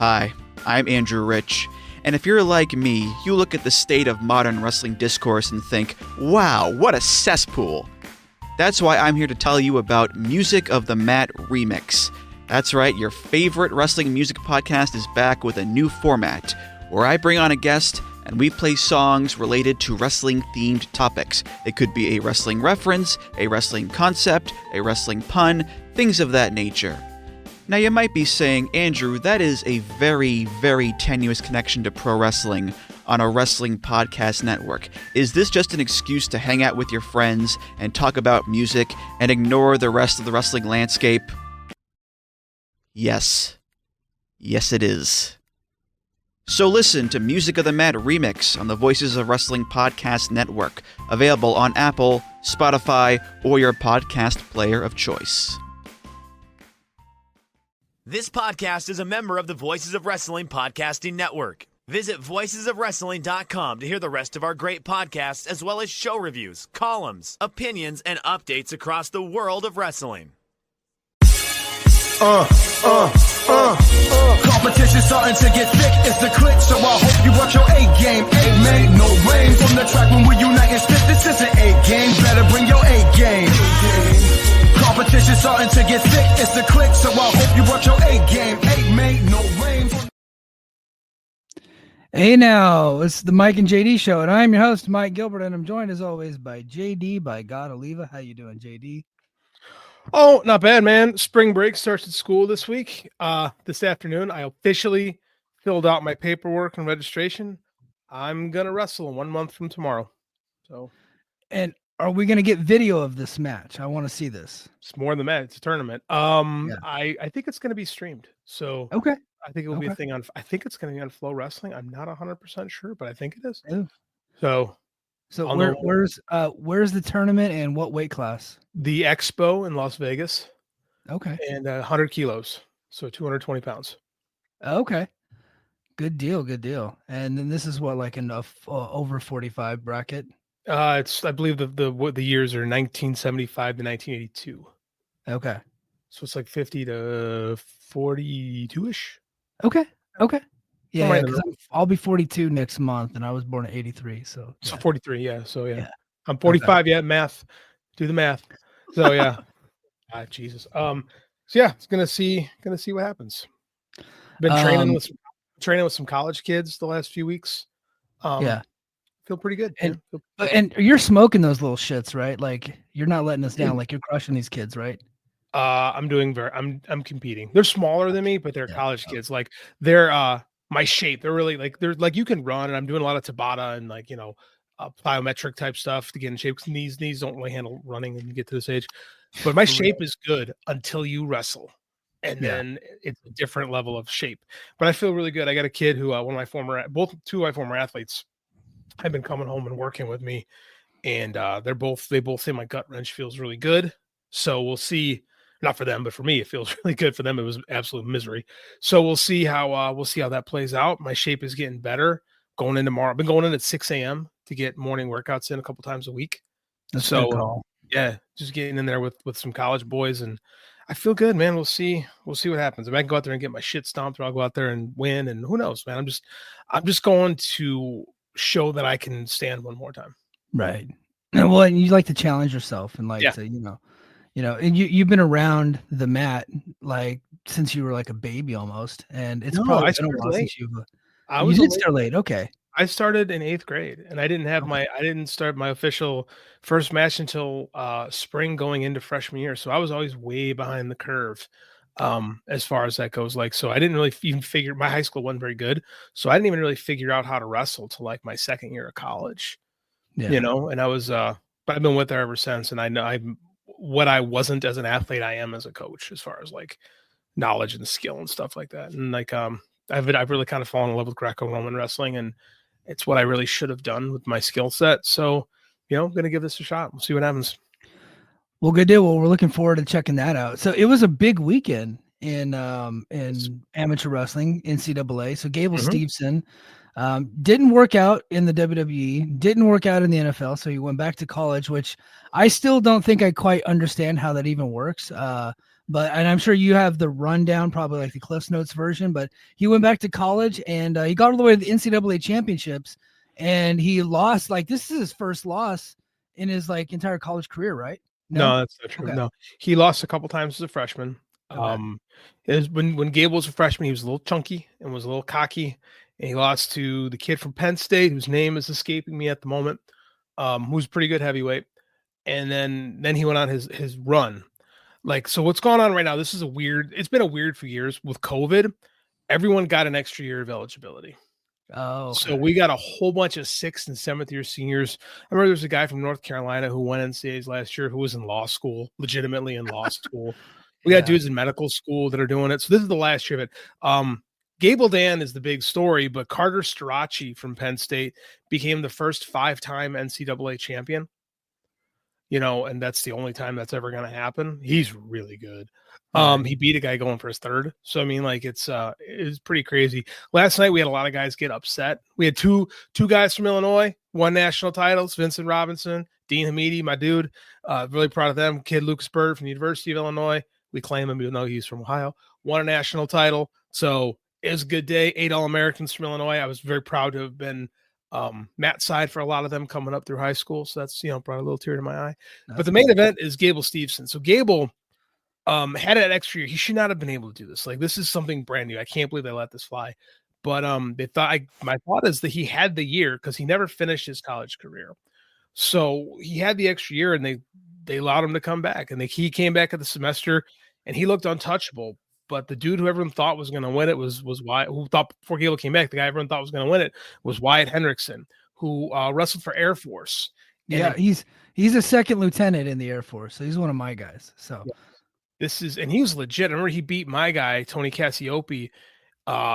Hi, I'm Andrew Rich, and if you're like me, you look at the state of modern wrestling discourse and think, wow, what a cesspool. That's why I'm here to tell you about Music of the Mat Remix. That's right, your favorite wrestling music podcast is back with a new format, where I bring on a guest and we play songs related to wrestling-themed topics. It could be a wrestling reference, a wrestling concept, a wrestling pun, things of that nature. Now you might be saying, Andrew, that is a very, very tenuous connection to pro wrestling on a wrestling podcast network. Is this just an excuse to hang out with your friends and talk about music and ignore the rest of the wrestling landscape? Yes. Yes, it is. So listen to Music of the Mat Remix on the Voices of Wrestling Podcast Network, available on Apple, Spotify, or your podcast player of choice. This podcast is a member of the Voices of Wrestling Podcasting Network. Visit voicesofwrestling.com to hear the rest of our great podcasts, as well as show reviews, columns, opinions, and updates across the world of wrestling. Competition starting to get thick, it's the click, so I hope you watch your A-game. A-made, no rain from the track when we unite and spit. This is an A-game, better bring your A-game. Competition starting to get thick, it's the click, so I hope you watch your A-game. A-made, no rain. Hey now, it's the Mike and JD show, and I'm your host, Mike Gilbert, and I'm joined as always by JD, by God Oliva. How you doing, JD? Oh, not bad, man. Spring break starts at school this week. This afternoon, I officially filled out my paperwork and registration. I'm going to wrestle 1 month from tomorrow. So, and are we going to get video of this match? I want to see this. It's more than that. It's a tournament. Yeah. I think it's going to be streamed. So, okay. I think it will be a thing on, I think it's going to be on Flow Wrestling. I'm not 100% sure, but I think it is. Ooh. So where's the tournament and what weight class? The Expo in Las Vegas. Okay. And 100 kilos. So 220 pounds. Okay. Good deal. And then this is what, like an over 45 bracket? It's, I believe the years are 1975 to 1982. Okay. So it's like 50 to 42-ish. Okay. Yeah, because I'll be 42 next month, and I was born in 83. So 43, yeah. So yeah. I'm 45 yet. Math, do the math. So yeah. Jesus. So yeah, it's gonna see what happens. Been training with some college kids the last few weeks. Feel pretty good. And you're smoking those little shits, right? Like you're not letting us down. Like you're crushing these kids, right? I'm competing. They're smaller than me, but they're college kids. Like they're my shape. They're really they're like you can run, and I'm doing a lot of Tabata and plyometric type stuff to get in shape. Because knees don't really handle running when you get to this age. But my shape is good until you wrestle, and then it's a different level of shape. But I feel really good. I got a kid who two of my former athletes have been coming home and working with me, and they both say my gut wrench feels really good. So we'll see. Not for them, but for me, it feels really good. For them, it was absolute misery. So we'll see how that plays out. My shape is getting better. Going in tomorrow. I've been going in at 6 a.m. to get morning workouts in a couple times a week. So just getting in there with some college boys, and I feel good, man. We'll see what happens. If I can go out there and get my shit stomped, or I'll go out there and win, and who knows, man. I'm just going to show that I can stand one more time. Right. Well, and you like to challenge yourself and to, and you've been around the mat like since you were like a baby almost, and it's probably been a while since you did start late. Okay, I started in 8th grade, and I didn't start my official first match until spring going into freshman year. So I was always way behind the curve as far as that goes. So I didn't really even figure. My high school wasn't very good, so I didn't even really figure out how to wrestle till like my second year of college. Yeah. And I was, but I've been with her ever since, and I know what I wasn't as an athlete, I am as a coach, as far as like knowledge and skill and stuff like that. And I've really kind of fallen in love with Greco-Roman wrestling, and it's what I really should have done with my skill set. So, I'm going to give this a shot. We'll see what happens. Well, good deal. Well, we're looking forward to checking that out. So it was a big weekend in amateur wrestling, NCAA. So Gable Steveson didn't work out in the WWE, didn't work out in the NFL. So he went back to college, which I still don't think I quite understand how that even works. and I'm sure you have the rundown, probably like the Cliffs Notes version, but he went back to college and he got all the way to the NCAA championships, and he lost. Like, this is his first loss in his like entire college career, right? No, that's not true. Okay. No, he lost a couple times as a freshman. Okay. It was when Gable was a freshman, he was a little chunky and was a little cocky, and he lost to the kid from Penn State, whose name is escaping me at the moment, who's pretty good heavyweight. And then he went on his run. Like, so what's going on right now? It's been a weird few years with COVID. Everyone got an extra year of eligibility. Oh, okay. So we got a whole bunch of 6th and 7th year seniors. I remember there's a guy from North Carolina who won NCAAs last year who was in law school, legitimately in law school. We got dudes in medical school that are doing it. So this is the last year of it. Gable Dan is the big story, but Carter Strachey from Penn State became the first 5-time NCAA champion. And that's the only time that's ever going to happen. He's really good. He beat a guy going for his 3rd. So, I mean, like, it's pretty crazy. Last night, we had a lot of guys get upset. We had two guys from Illinois, won national titles, Vincent Robinson, Dean Hamidi, my dude. Really proud of them. Kid Lucas Bird from the University of Illinois. We claim him even though he's from Ohio. Won a national title. So it was a good day. 8 All-Americans from Illinois. I was very proud to have been Matt's side for a lot of them coming up through high school. So that's, brought a little tear to my eye. But the main event is Gable Steveson. So Gable had an extra year. He should not have been able to do this. Like, this is something brand new. I can't believe they let this fly. But my thought is that he had the year because he never finished his college career. So he had the extra year, and they allowed him to come back. And he came back at the semester, and he looked untouchable. But the dude who everyone thought was going to win it was Wyatt, who thought before Gable came back, the guy everyone thought was going to win it was Wyatt Hendrickson, who wrestled for Air Force. And he's a 2nd lieutenant in the Air Force, so he's one of my guys. So and he was legit. I remember he beat my guy Tony Cassiope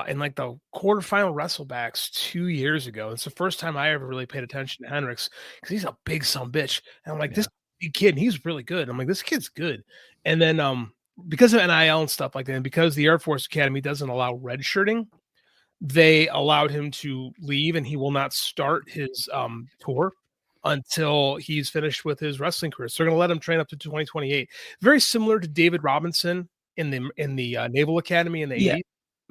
in like the quarterfinal wrestlebacks 2 years ago. It's the first time I ever really paid attention to Hendricks because he's a big son of a bitch. And I'm like, this big kid, and he's really good. I'm like, this kid's good. And then because of NIL and stuff like that, and because the Air Force Academy doesn't allow redshirting, they allowed him to leave, and he will not start his tour until he's finished with his wrestling career. So they're going to let him train up to 2028. Very similar to David Robinson in the Naval Academy in the 80s.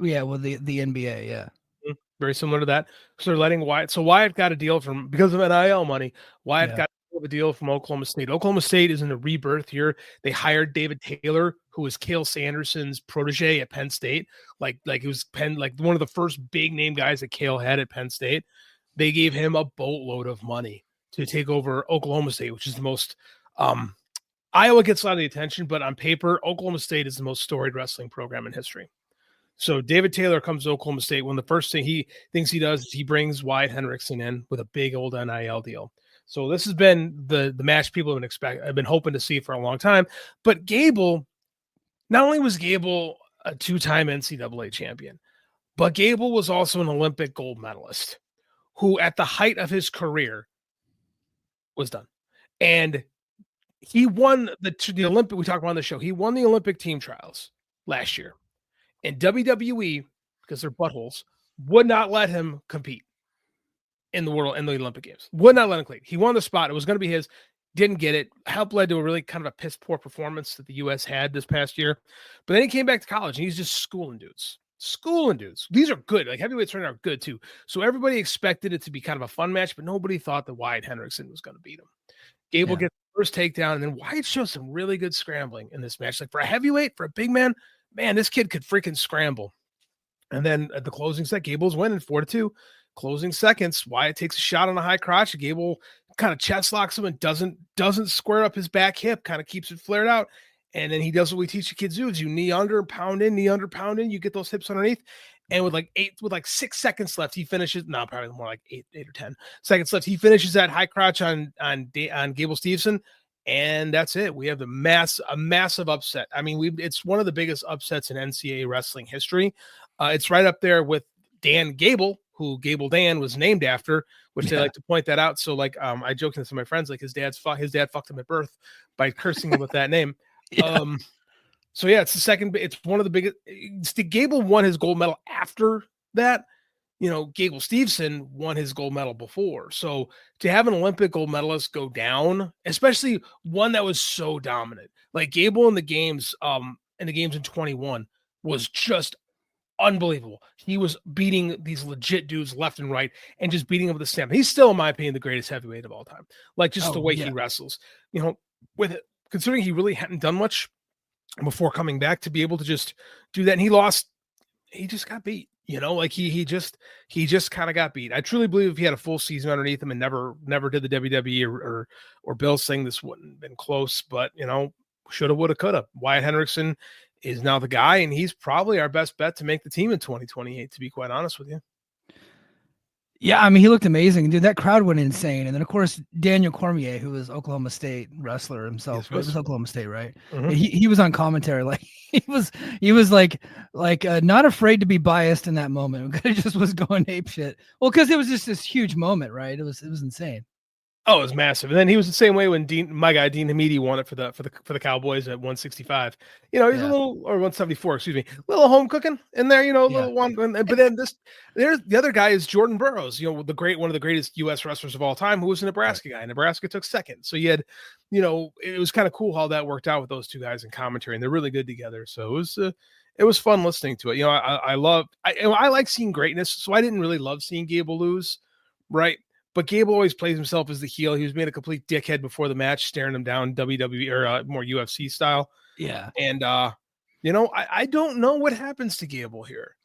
Yeah, well, the NBA, yeah. Very similar to that. So they're letting Wyatt. So Wyatt got a deal because of NIL money. Wyatt got a deal from Oklahoma State. Oklahoma State is in a rebirth here. They hired David Taylor, who was Cale Sanderson's protege at Penn State. Like it was one of the first big name guys that Cale had at Penn State. They gave him a boatload of money to take over Oklahoma State, which is the most Iowa gets a lot of the attention, but on paper, Oklahoma State is the most storied wrestling program in history. So David Taylor comes to Oklahoma State. When the first thing he thinks he does is he brings Wyatt Hendrickson in with a big old NIL deal. So this has been the match people have been hoping to see for a long time. But Gable, not only was Gable a 2-time NCAA champion, but Gable was also an Olympic gold medalist who at the height of his career was done. And he won the Olympic, we talked about on the show, he won the Olympic team trials last year. And WWE, because they're buttholes, would not let him compete in the Olympic Games. Would not let him compete. He won the spot. It was going to be his. Didn't get it. Help led to a really kind of a piss poor performance that the U.S. had this past year. But then he came back to college, and he's just schooling dudes. These are good. Like, heavyweights right now are good, too. So everybody expected it to be kind of a fun match, but nobody thought that Wyatt Hendrickson was going to beat him. Gable gets the first takedown, and then Wyatt shows some really good scrambling in this match. Like, for a heavyweight, for a big man, this kid could freaking scramble. And then at the closing set, Gable's winning 4-2. Closing seconds, Wyatt takes a shot on a high crotch. Gable kind of chest locks him and doesn't square up his back hip, kind of keeps it flared out. And then he does what we teach the kids do: is you knee under, pound in, you get those hips underneath. And with 6 seconds left, he finishes. No, probably more like 8 or 10 seconds left. He finishes that high crotch on Gable Steveson. And that's it. We have a massive upset. I mean, it's one of the biggest upsets in NCAA wrestling history. It's right up there with Dan Gable, who Gable Dan was named after, which they like to point that out. So I joked to some of my friends, like his dad fucked him at birth by cursing him with that name. So yeah, it's one of the biggest. Gable won his gold medal after that. Gable Steveson won his gold medal before. So to have an Olympic gold medalist go down, especially one that was so dominant, like Gable in the games, in the games in 21 was just unbelievable. He was beating these legit dudes left and right and just beating them with a stamp. He's still, in my opinion, the greatest heavyweight of all time. Like just the way he wrestles, with it, considering he really hadn't done much before coming back to be able to just do that. And he just got beat, like he just kind of got beat. I truly believe if he had a full season underneath him and never did the WWE or Bill saying this wouldn't have been close, but shoulda, woulda, coulda. Wyatt Hendrickson is now the guy, and he's probably our best bet to make the team in 2028, to be quite honest with you. Yeah, I mean, he looked amazing. Dude, that crowd went insane. And then, of course, Daniel Cormier, who was Oklahoma State wrestler himself. It was Oklahoma State, right? Mm-hmm. He was on commentary. Like he was like not afraid to be biased in that moment. It just was going ape shit. Well, because it was just this huge moment, right? It was insane. Oh, it was massive. And then he was the same way when Dean Hamidi won it for the Cowboys at 165. He's a little, or 174, excuse me, little home cooking in there, little one. But then there's the other guy is Jordan Burroughs, one of the greatest U.S. wrestlers of all time, who was a Nebraska guy. Nebraska took second. So you had, it was kind of cool how that worked out with those two guys in commentary, and they're really good together. So it was fun listening to it. I like seeing greatness. So I didn't really love seeing Gable lose, right? But Gable always plays himself as the heel. He was made a complete dickhead before the match, staring him down WWE or more UFC style. Yeah. And, I don't know what happens to Gable here.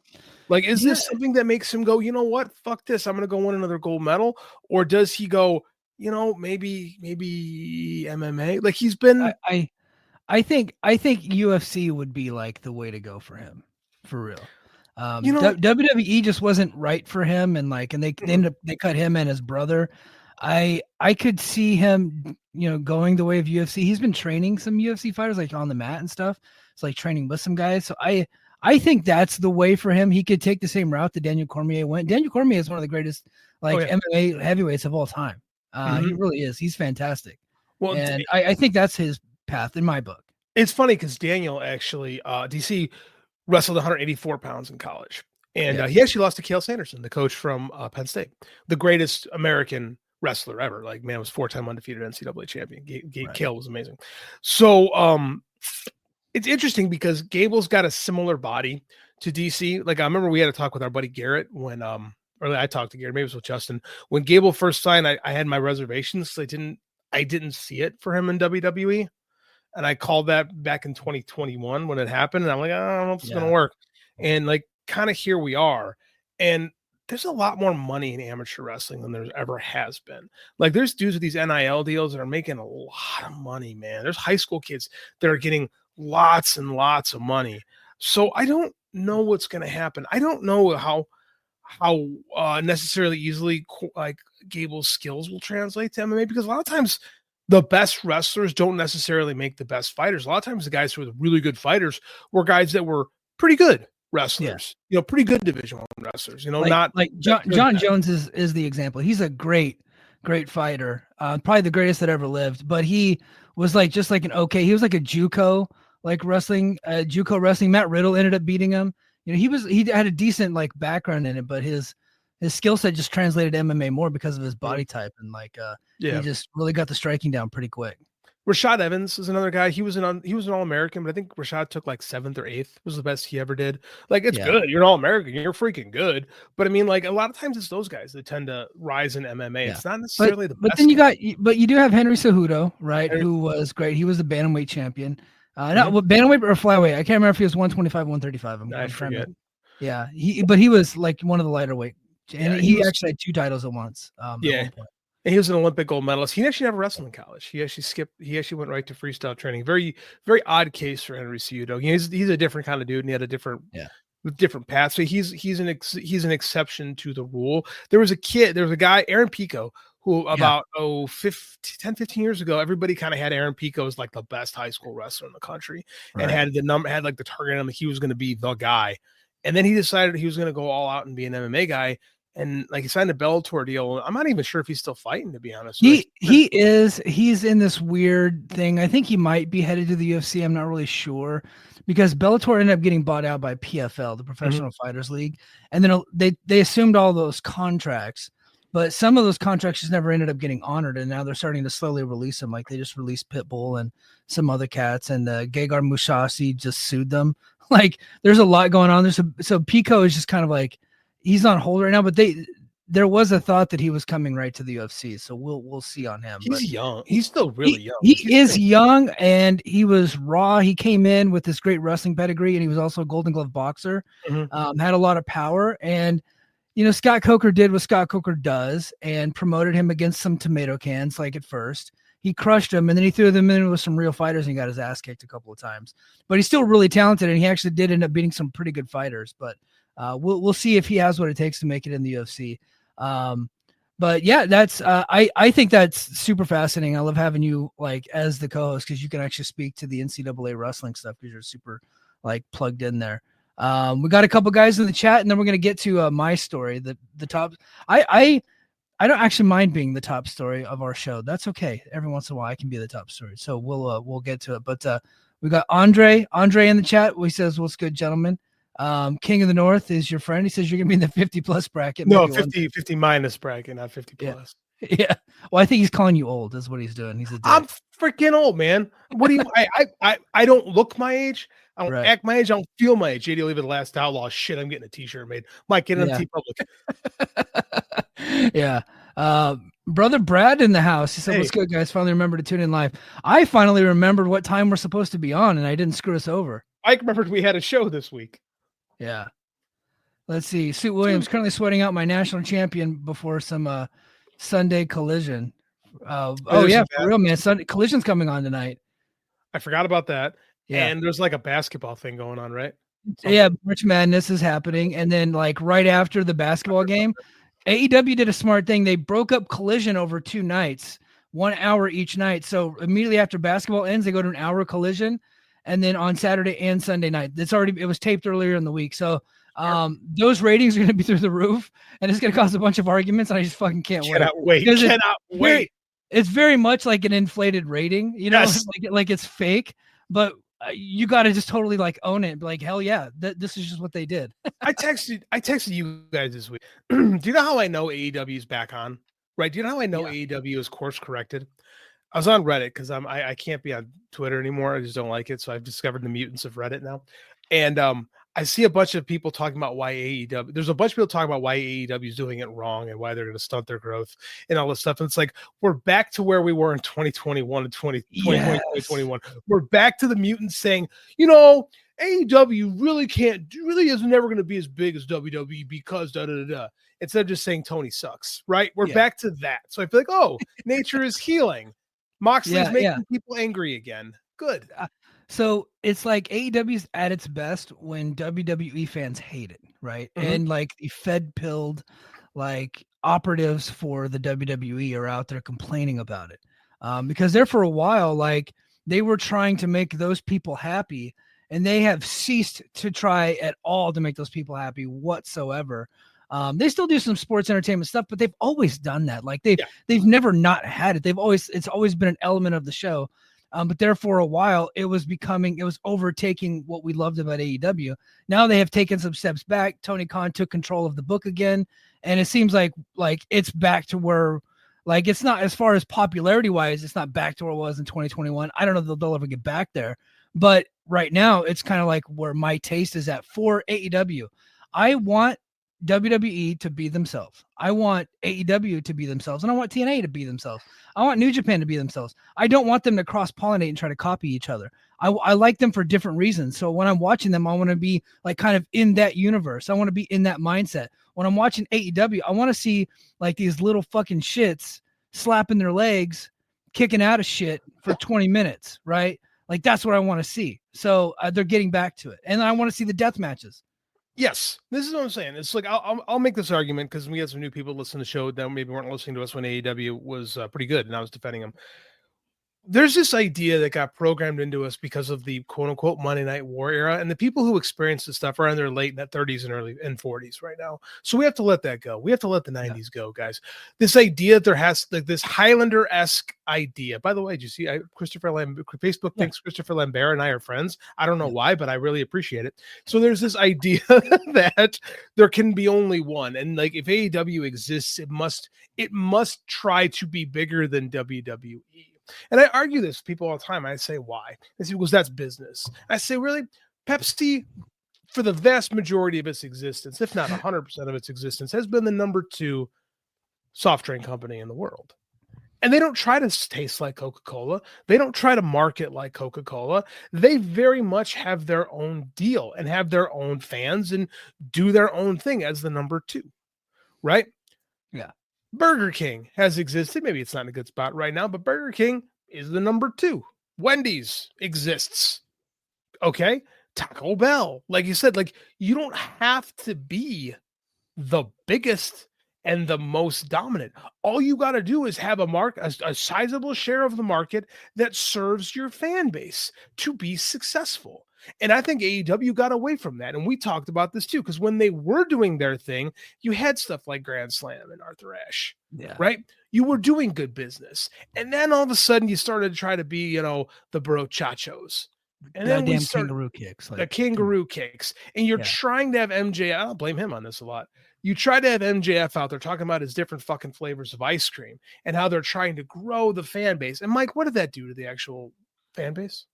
Like, is this something that makes him go, you know what? Fuck this. I'm going to go win another gold medal. Or does he go, maybe MMA? Like he's been. I think UFC would be like the way to go for him, for real. WWE just wasn't right for him, and they cut him and his brother. I could see him, going the way of UFC. He's been training some UFC fighters like on the mat and stuff. It's like training with some guys. So I think that's the way for him. He could take the same route that Daniel Cormier went. Daniel Cormier is one of the greatest MMA heavyweights of all time. He really is. He's fantastic. Well, and I think that's his path in my book. It's funny because Daniel actually, DC wrestled 184 pounds in college. And he actually lost to Cael Sanderson, the coach from Penn State, the greatest American wrestler ever. Like, man, was 4-time undefeated NCAA champion. Cael was amazing. So it's interesting because Gable's got a similar body to DC. Like, I remember we had a talk with our buddy Garrett when, or I talked to Garrett, maybe it was with Justin. When Gable first signed, I had my reservations because I didn't see it for him in WWE. And I called that back in 2021 when it happened. And I'm like, I don't know if it's going to work. And kind of here we are. And there's a lot more money in amateur wrestling than there ever has been. Like, there's dudes with these NIL deals that are making a lot of money, man. There's high school kids that are getting lots and lots of money. So I don't know what's going to happen. I don't know how necessarily easily Gable's skills will translate to MMA, because a lot of times the best wrestlers don't necessarily make the best fighters. A lot of times the guys who were the really good fighters were guys that were pretty good wrestlers, pretty good Division I wrestlers, not like John Jones is the example. He's a great fighter. Probably the greatest that ever lived, but he was he was like a JUCO wrestling. Matt Riddle ended up beating him. He had a decent background in it, but his skill set just translated to MMA more because of his body type, and he just really got the striking down pretty quick. Rashad Evans is another guy. He was an All-American, but I think Rashad took 7th or 8th. Was the best he ever did. It's good. You're an All-American. You're freaking good. But I mean, a lot of times it's those guys that tend to rise in MMA. Yeah. It's not necessarily the best. But you do have Henry Cejudo, right? Who was great. He was the bantamweight champion. Bantamweight or flyweight. I can't remember if he was 125, 135. I forget. Yeah, but he was one of the lighter weight. And he actually had 2 titles at once. And he was an Olympic gold medalist. He actually never wrestled in college. He actually went right to freestyle training. Very, very odd case for Henry Cejudo. He's a different kind of dude, and he had a different path. So he's an exception to the rule. There was a guy, Aaron Pico, who about 10, 15 years ago, everybody kind of had Aaron Pico as the best high school wrestler in the country, and had the target on him. He was going to be the guy. And then he decided he was going to go all out and be an MMA guy. And he signed a Bellator deal. I'm not even sure if he's still fighting, to be honest. He's in this weird thing. I think he might be headed to the UFC. I'm not really sure, because Bellator ended up getting bought out by PFL, the Professional Fighters League. And then they assumed all those contracts. but some of those contracts just never ended up getting honored, and now they're starting to slowly release them. Like they just released Pitbull and some other cats, and Gegard Mousasi just sued them. Like there's a lot going on. So Pico is just kind of like he's on hold right now, but there was a thought that he was coming right to the UFC, so we'll see on him. He's young. He's still really young. He is young, and he was raw. He came in with this great wrestling pedigree, and he was also a Golden Glove boxer. Had a lot of power, and Scott Coker did what Scott Coker does, and promoted him against some tomato cans. Like at first, he crushed him, and then he threw them in with some real fighters, and he got his ass kicked a couple of times. But he's still really talented, and he actually did end up beating some pretty good fighters. But we'll see if he has what it takes to make it in the UFC. But yeah, that's I think that's super fascinating. I love having you like as the co-host because you can actually speak to the NCAA wrestling stuff because you're super like plugged in there. We got a couple guys in the chat, and then we're gonna get to my story. The top. I don't actually mind being the top story of our show. That's okay. Every once in a while, I can be the top story. So we'll get to it. But we got Andre in the chat. He says, "What's good, gentlemen?" King of the North is your friend. He says you're gonna be in the 50+ bracket. No, 50 minus bracket, not 50+. Yeah. Well, I think he's calling you old. Is what he's doing. He's a dick. I'm freaking old, man. What do you? I don't look my age. I don't act my age. I don't feel my age. JD Oliva, the last outlaw. Shit, I'm getting a T-shirt made. Mike, get it on TeePublic. Yeah. Brother Brad in the house. He said, "What's good, guys? Finally remembered to tune in live. I finally remembered what time we're supposed to be on, and I didn't screw us over. Mike remembered we had a show this week. Yeah. Let's see. Suit Williams currently sweating out my national champion before some Sunday collision. For real, man. Sunday collision's coming on tonight. I forgot about that. Yeah. And there's like a basketball thing going on, right? Yeah, March Madness is happening. And then like right after the basketball game, AEW did a smart thing. They broke up collision over 2 nights, 1 hour each night. So immediately after basketball ends, they go to an hour collision. And then on Saturday and Sunday night, it was taped earlier in the week. So those ratings are going to be through the roof, and it's going to cause a bunch of arguments. And I just fucking can't wait. Cannot wait. It's very much like an inflated rating, Yes. like it's fake, but you got to just totally like own it. Like, hell yeah, this is just what they did. I texted you guys this week. Do you know how I know AEW is back on? Right? Do you know how I know AEW is course corrected? I was on Reddit because I can't be on Twitter anymore. I just don't like it. So I've discovered the mutants of Reddit now. And I see a bunch of people talking about why AEW. There's a bunch of people talking about why AEW is doing it wrong and why they're going to stunt their growth and all this stuff. And it's like we're back to where we were in 2021 and 2021. We're back to the mutants saying, AEW really is never going to be as big as WWE because da da da. Instead of just saying Tony sucks, right? We're back to that. So I feel like, nature is healing. Moxley's making people angry again. Good. So it's like AEW's at its best when WWE fans hate it, right? Mm-hmm. And like the fed-pilled like operatives for the WWE are out there complaining about it. Because there for a while, like they were trying to make those people happy, and they have ceased to try at all to make those people happy whatsoever. They still do some sports entertainment stuff, but they've always done that. Like they've never not had it. It's always been an element of the show. But there for a while, it was overtaking what we loved about AEW. Now they have taken some steps back. Tony Khan took control of the book again, and it seems like it's back to where, like, it's not, as far as popularity wise, it's not back to where it was in 2021. I don't know if they'll ever get back there, but right now it's kind of like where my taste is at for AEW. I want WWE to be themselves. I want AEW to be themselves, and I want TNA to be themselves. I want New Japan to be themselves. I don't want them to cross-pollinate and try to copy each other. I like them for different reasons. So when I'm watching them, I want to be like kind of in that universe. I want to be in that mindset. When I'm watching AEW, I want to see like these little fucking shits slapping their legs, kicking out of shit for 20 minutes, right? Like that's what I want to see. So they're getting back to it, and I want to see the death matches. Yes, this is what I'm saying. It's like I'll make this argument because we had some new people listen to the show that maybe weren't listening to us when AEW was pretty good, and I was defending them. there's this idea that got programmed into us because of the quote unquote Monday Night War era. And the people who experience this stuff are in their late 30s and early and 40s right now. So we have to let that go. We have to let the 90s go, guys. This idea that there has like this Highlander-esque idea. By the way, did you see Christopher Lambert? Facebook thinks Christopher Lambert and I are friends. I don't know why, but I really appreciate it. So there's this idea that there can be only one. And like if AEW exists, it must try to be bigger than WWE. And I argue this with people all the time. I say, why? They say, because that's business. I say, really? Pepsi, for the vast majority of its existence, if not 100% of its existence, has been the number 2 soft drink company in the world. And they don't try to taste like Coca-Cola. They don't try to market like Coca-Cola. They very much have their own deal and have their own fans and do their own thing as the number 2, right? Yeah. Burger King has existed. Maybe it's not in a good spot right now, but Burger King is the number 2. Wendy's exists. Okay. Taco Bell. Like you said, like you don't have to be the biggest and the most dominant. All you got to do is have a sizable share of the market that serves your fan base to be successful. And I think AEW got away from that. And we talked about this too, because when they were doing their thing, you had stuff like Grand Slam and Arthur Ashe, right? You were doing good business. And then all of a sudden you started to try to be, the Brochachos. And then we started kangaroo kicks. The kangaroo kicks. And you're trying to have MJF. I don't blame him on this a lot. You try to have MJF out there talking about his different fucking flavors of ice cream and how they're trying to grow the fan base. And Mike, what did that do to the actual fan base?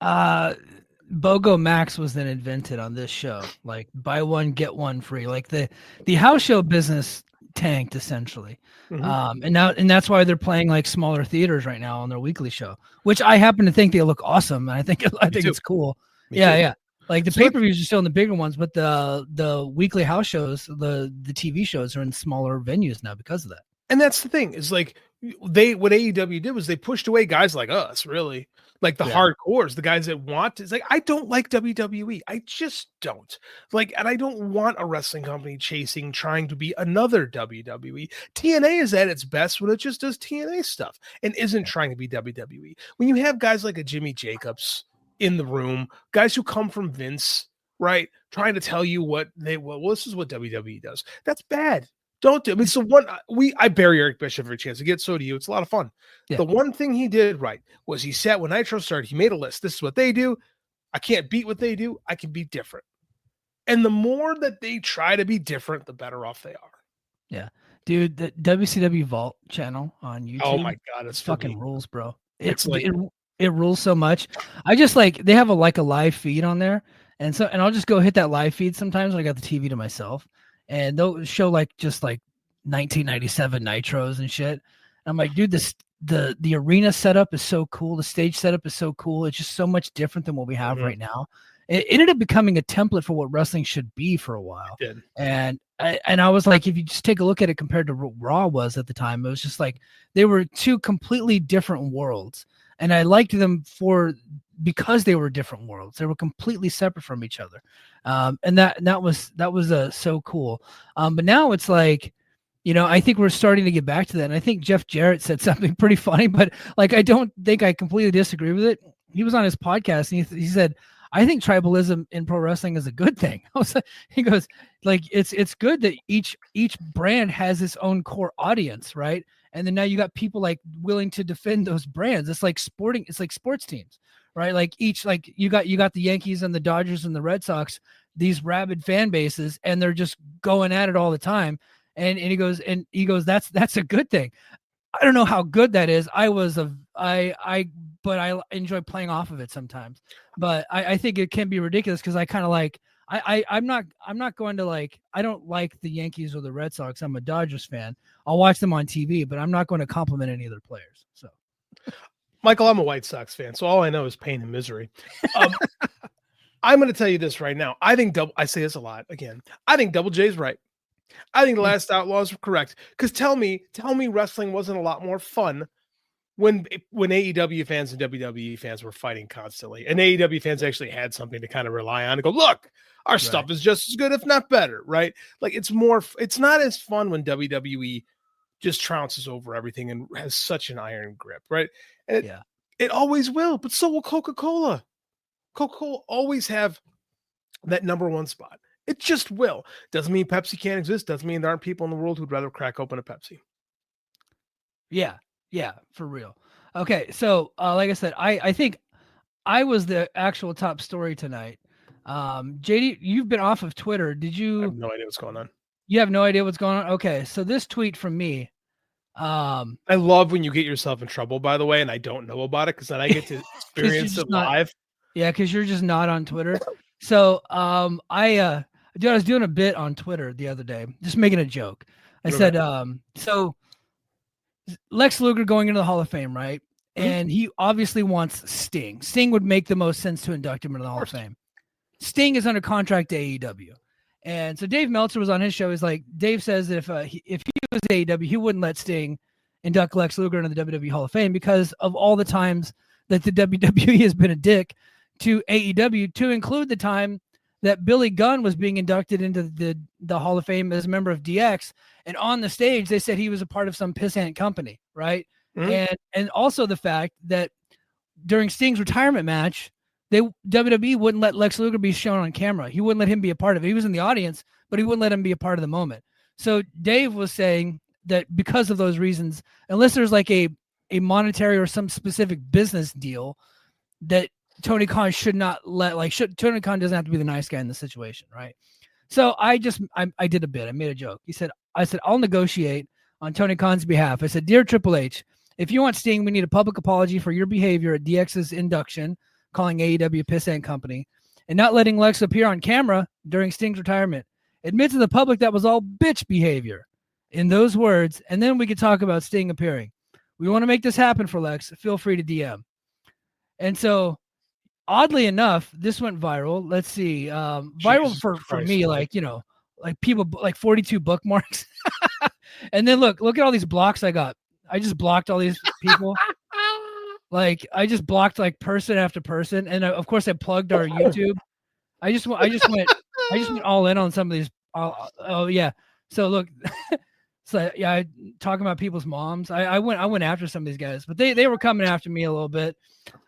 BOGO Max was then invented on this show, like buy one get one free. Like the house show business tanked essentially, and that's why they're playing like smaller theaters right now on their weekly show, which I happen to think they look awesome. I think it's cool. Yeah. Like the pay-per-views are still in the bigger ones, but the weekly house shows, the TV shows are in smaller venues now because of that. And that's the thing is like what AEW did was they pushed away guys like us, really. Like the hardcores, the guys that want to, it's like, I don't like WWE. I just don't like, and I don't want a wrestling company trying to be another WWE. TNA is at its best when it just does TNA stuff and isn't trying to be WWE. When you have guys like a Jimmy Jacobs in the room, guys who come from Vince, right? Trying to tell you this is what WWE does. That's bad. Don't do. I mean, so I bury Eric Bischoff every chance to get. So do you. It's a lot of fun. Yeah. The one thing he did right was he sat when Nitro started. He made a list. This is what they do. I can't beat what they do. I can be different. And the more that they try to be different, the better off they are. Yeah, dude. The WCW Vault channel on YouTube. Oh my god, it's fucking rules, bro. It rules so much. I just they have a live feed on there, and I'll just go hit that live feed sometimes when I got the TV to myself. And they'll show just 1997 nitros and shit. And I'm like, dude, the arena setup is so cool. The stage setup is so cool. It's just so much different than what we have right now. It ended up becoming a template for what wrestling should be for a while. And I was like, if you just take a look at it compared to what Raw was at the time, it was just like they were two completely different worlds. And I liked them because they were different worlds. They were completely separate from each other. And that was so cool. But now it's like, I think we're starting to get back to that. And I think Jeff Jarrett said something pretty funny, but I don't think I completely disagree with it. He was on his podcast and he said, I think tribalism in pro wrestling is a good thing. He goes, it's good that each brand has its own core audience, right? And then now you got people willing to defend those brands. It's like sports teams, right? You got the Yankees and the Dodgers and the Red Sox, these rabid fan bases, and they're just going at it all the time. And he goes, that's a good thing. I don't know how good that is. But I enjoy playing off of it sometimes. But I think it can be ridiculous because I kind of I'm not going to I don't like the Yankees or the Red Sox. I'm a Dodgers fan. I'll watch them on TV, but I'm not going to compliment any of their players. So, Michael, I'm a White Sox fan, so all I know is pain and misery. I'm going to tell you this right now. I say this a lot again. I think Double J's right. I think the Last Outlaws were correct. Because tell me wrestling wasn't a lot more fun when AEW fans and WWE fans were fighting constantly, and AEW fans actually had something to kind of rely on and go, look, our stuff is just as good, if not better, right? It's not as fun when WWE just trounces over everything and has such an iron grip, right? And It always will, but so will Coca-Cola. Coca-Cola always have that number one spot. It just will. Doesn't mean Pepsi can't exist. Doesn't mean there aren't people in the world who'd rather crack open a Pepsi. Yeah, for real. Okay, so like I said, I think I was the actual top story tonight. JD, you've been off of Twitter. Did you? I have no idea what's going on. You have no idea what's going on? Okay, so this tweet from me. I love when you get yourself in trouble, by the way, and I don't know about it because then I get to experience it live. Yeah, because you're just not on Twitter. So I was doing a bit on Twitter the other day, just making a joke. I said, so Lex Luger going into the Hall of Fame, right? Mm-hmm. And he obviously wants Sting. Sting would make the most sense to induct him into the Hall of Fame. Sting is under contract to AEW. And so Dave Meltzer was on his show. He's like, Dave says that if he was at AEW, he wouldn't let Sting induct Lex Luger into the WWE Hall of Fame because of all the times that the WWE has been a dick to AEW, to include the time that Billy Gunn was being inducted into the Hall of Fame as a member of DX. And on the stage, they said he was a part of some pissant company, right? Mm-hmm. And also the fact that during Sting's retirement match, WWE wouldn't let Lex Luger be shown on camera. He wouldn't let him be a part of it. He was in the audience, but he wouldn't let him be a part of the moment. So Dave was saying that because of those reasons, unless there's like a monetary or some specific business deal, that Tony Khan should not let, Tony Khan doesn't have to be the nice guy in the situation, right? So I did a bit. I made a joke. I said, I'll negotiate on Tony Khan's behalf. I said, dear Triple H, if you want Sting, we need a public apology for your behavior at DX's induction, calling AEW a pissant company, and not letting Lex appear on camera during Sting's retirement. Admit to the public that was all bitch behavior in those words, and then we could talk about Sting appearing. We want to make this happen for Lex. Feel free to DM. And so, oddly enough, this went viral. Let's see. Viral for me, like people, like 42 bookmarks. And then look at all these blocks I got. I just blocked all these people. Like I just blocked like person after person, and of course I plugged our YouTube. I just went all in on some of these. Oh yeah. So look, I talking about people's moms. I went after some of these guys, but they were coming after me a little bit.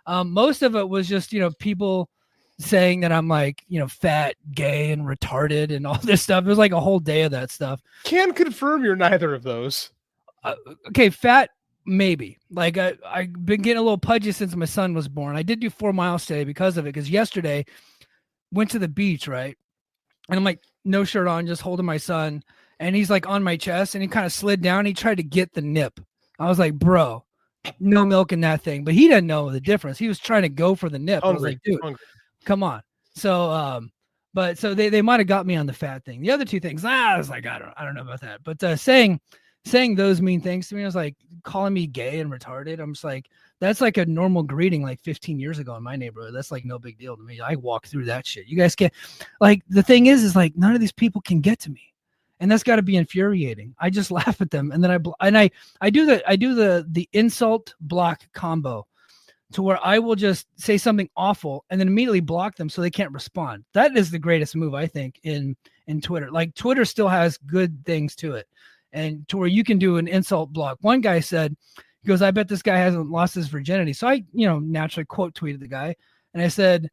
Most of it was just people saying that I'm like fat, gay, and retarded, and all this stuff. It was like a whole day of that stuff. Can confirm you're neither of those. Okay, fat. Maybe. Like I've been getting a little pudgy since my son was born. I did do 4 miles today because of it. Because yesterday went to the beach, right? And I'm like no shirt on, just holding my son, and he's like on my chest, and he kind of slid down. He tried to get the nip. I was like, bro, no milk in that thing. But he didn't know the difference. He was trying to go for the nip. I was like, dude, come on. So but so they might have got me on the fat thing. The other two things, I was like, I don't know about that. But saying those mean things to me, I was like calling me gay and retarded. I'm just like, that's like a normal greeting like 15 years ago in my neighborhood. That's like no big deal to me. I walk through that shit. You guys can't. Like the thing is like none of these people can get to me, and that's got to be infuriating. I just laugh at them, and then I do the insult block combo, to where I will just say something awful and then immediately block them so they can't respond. That is the greatest move I think in Twitter. Like Twitter still has good things to it. And to where you can do an insult block. One guy said, he goes, I bet this guy hasn't lost his virginity. So I, naturally quote tweeted the guy. And I said,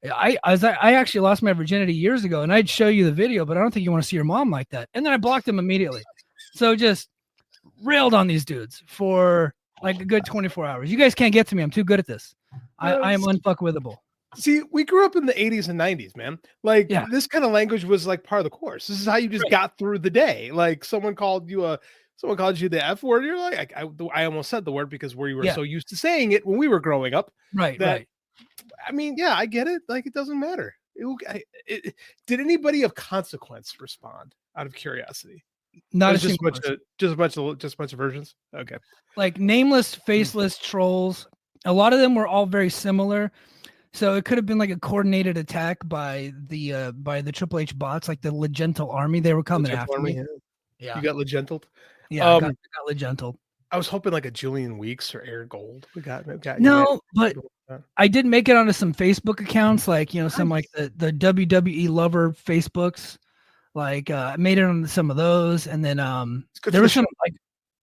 I actually lost my virginity years ago, and I'd show you the video, but I don't think you want to see your mom like that. And then I blocked him immediately. So just railed on these dudes for like a good 24 hours. You guys can't get to me. I'm too good at this. I am unfuckwithable. See, we grew up in the 80s and 90s, man. Like this kind of language was like part of the course. This is how you just got through the day. Like someone called you the F word. You're like, I almost said the word because we were so used to saying it when we were growing up. Right. I mean, yeah, I get it. Like it doesn't matter. Did anybody of consequence respond out of curiosity? Not just a bunch of versions. Okay. Like nameless, faceless trolls. A lot of them were all very similar. So it could have been like a coordinated attack by the Triple H bots, like the Legental army. They were coming after me. Yeah. You got Legental? Yeah, I got Legental. I was hoping like a Julian Weeks or Air Gold. But I did make it onto some Facebook accounts, like some like the WWE lover Facebooks. Like I made it on some of those, and then there was some like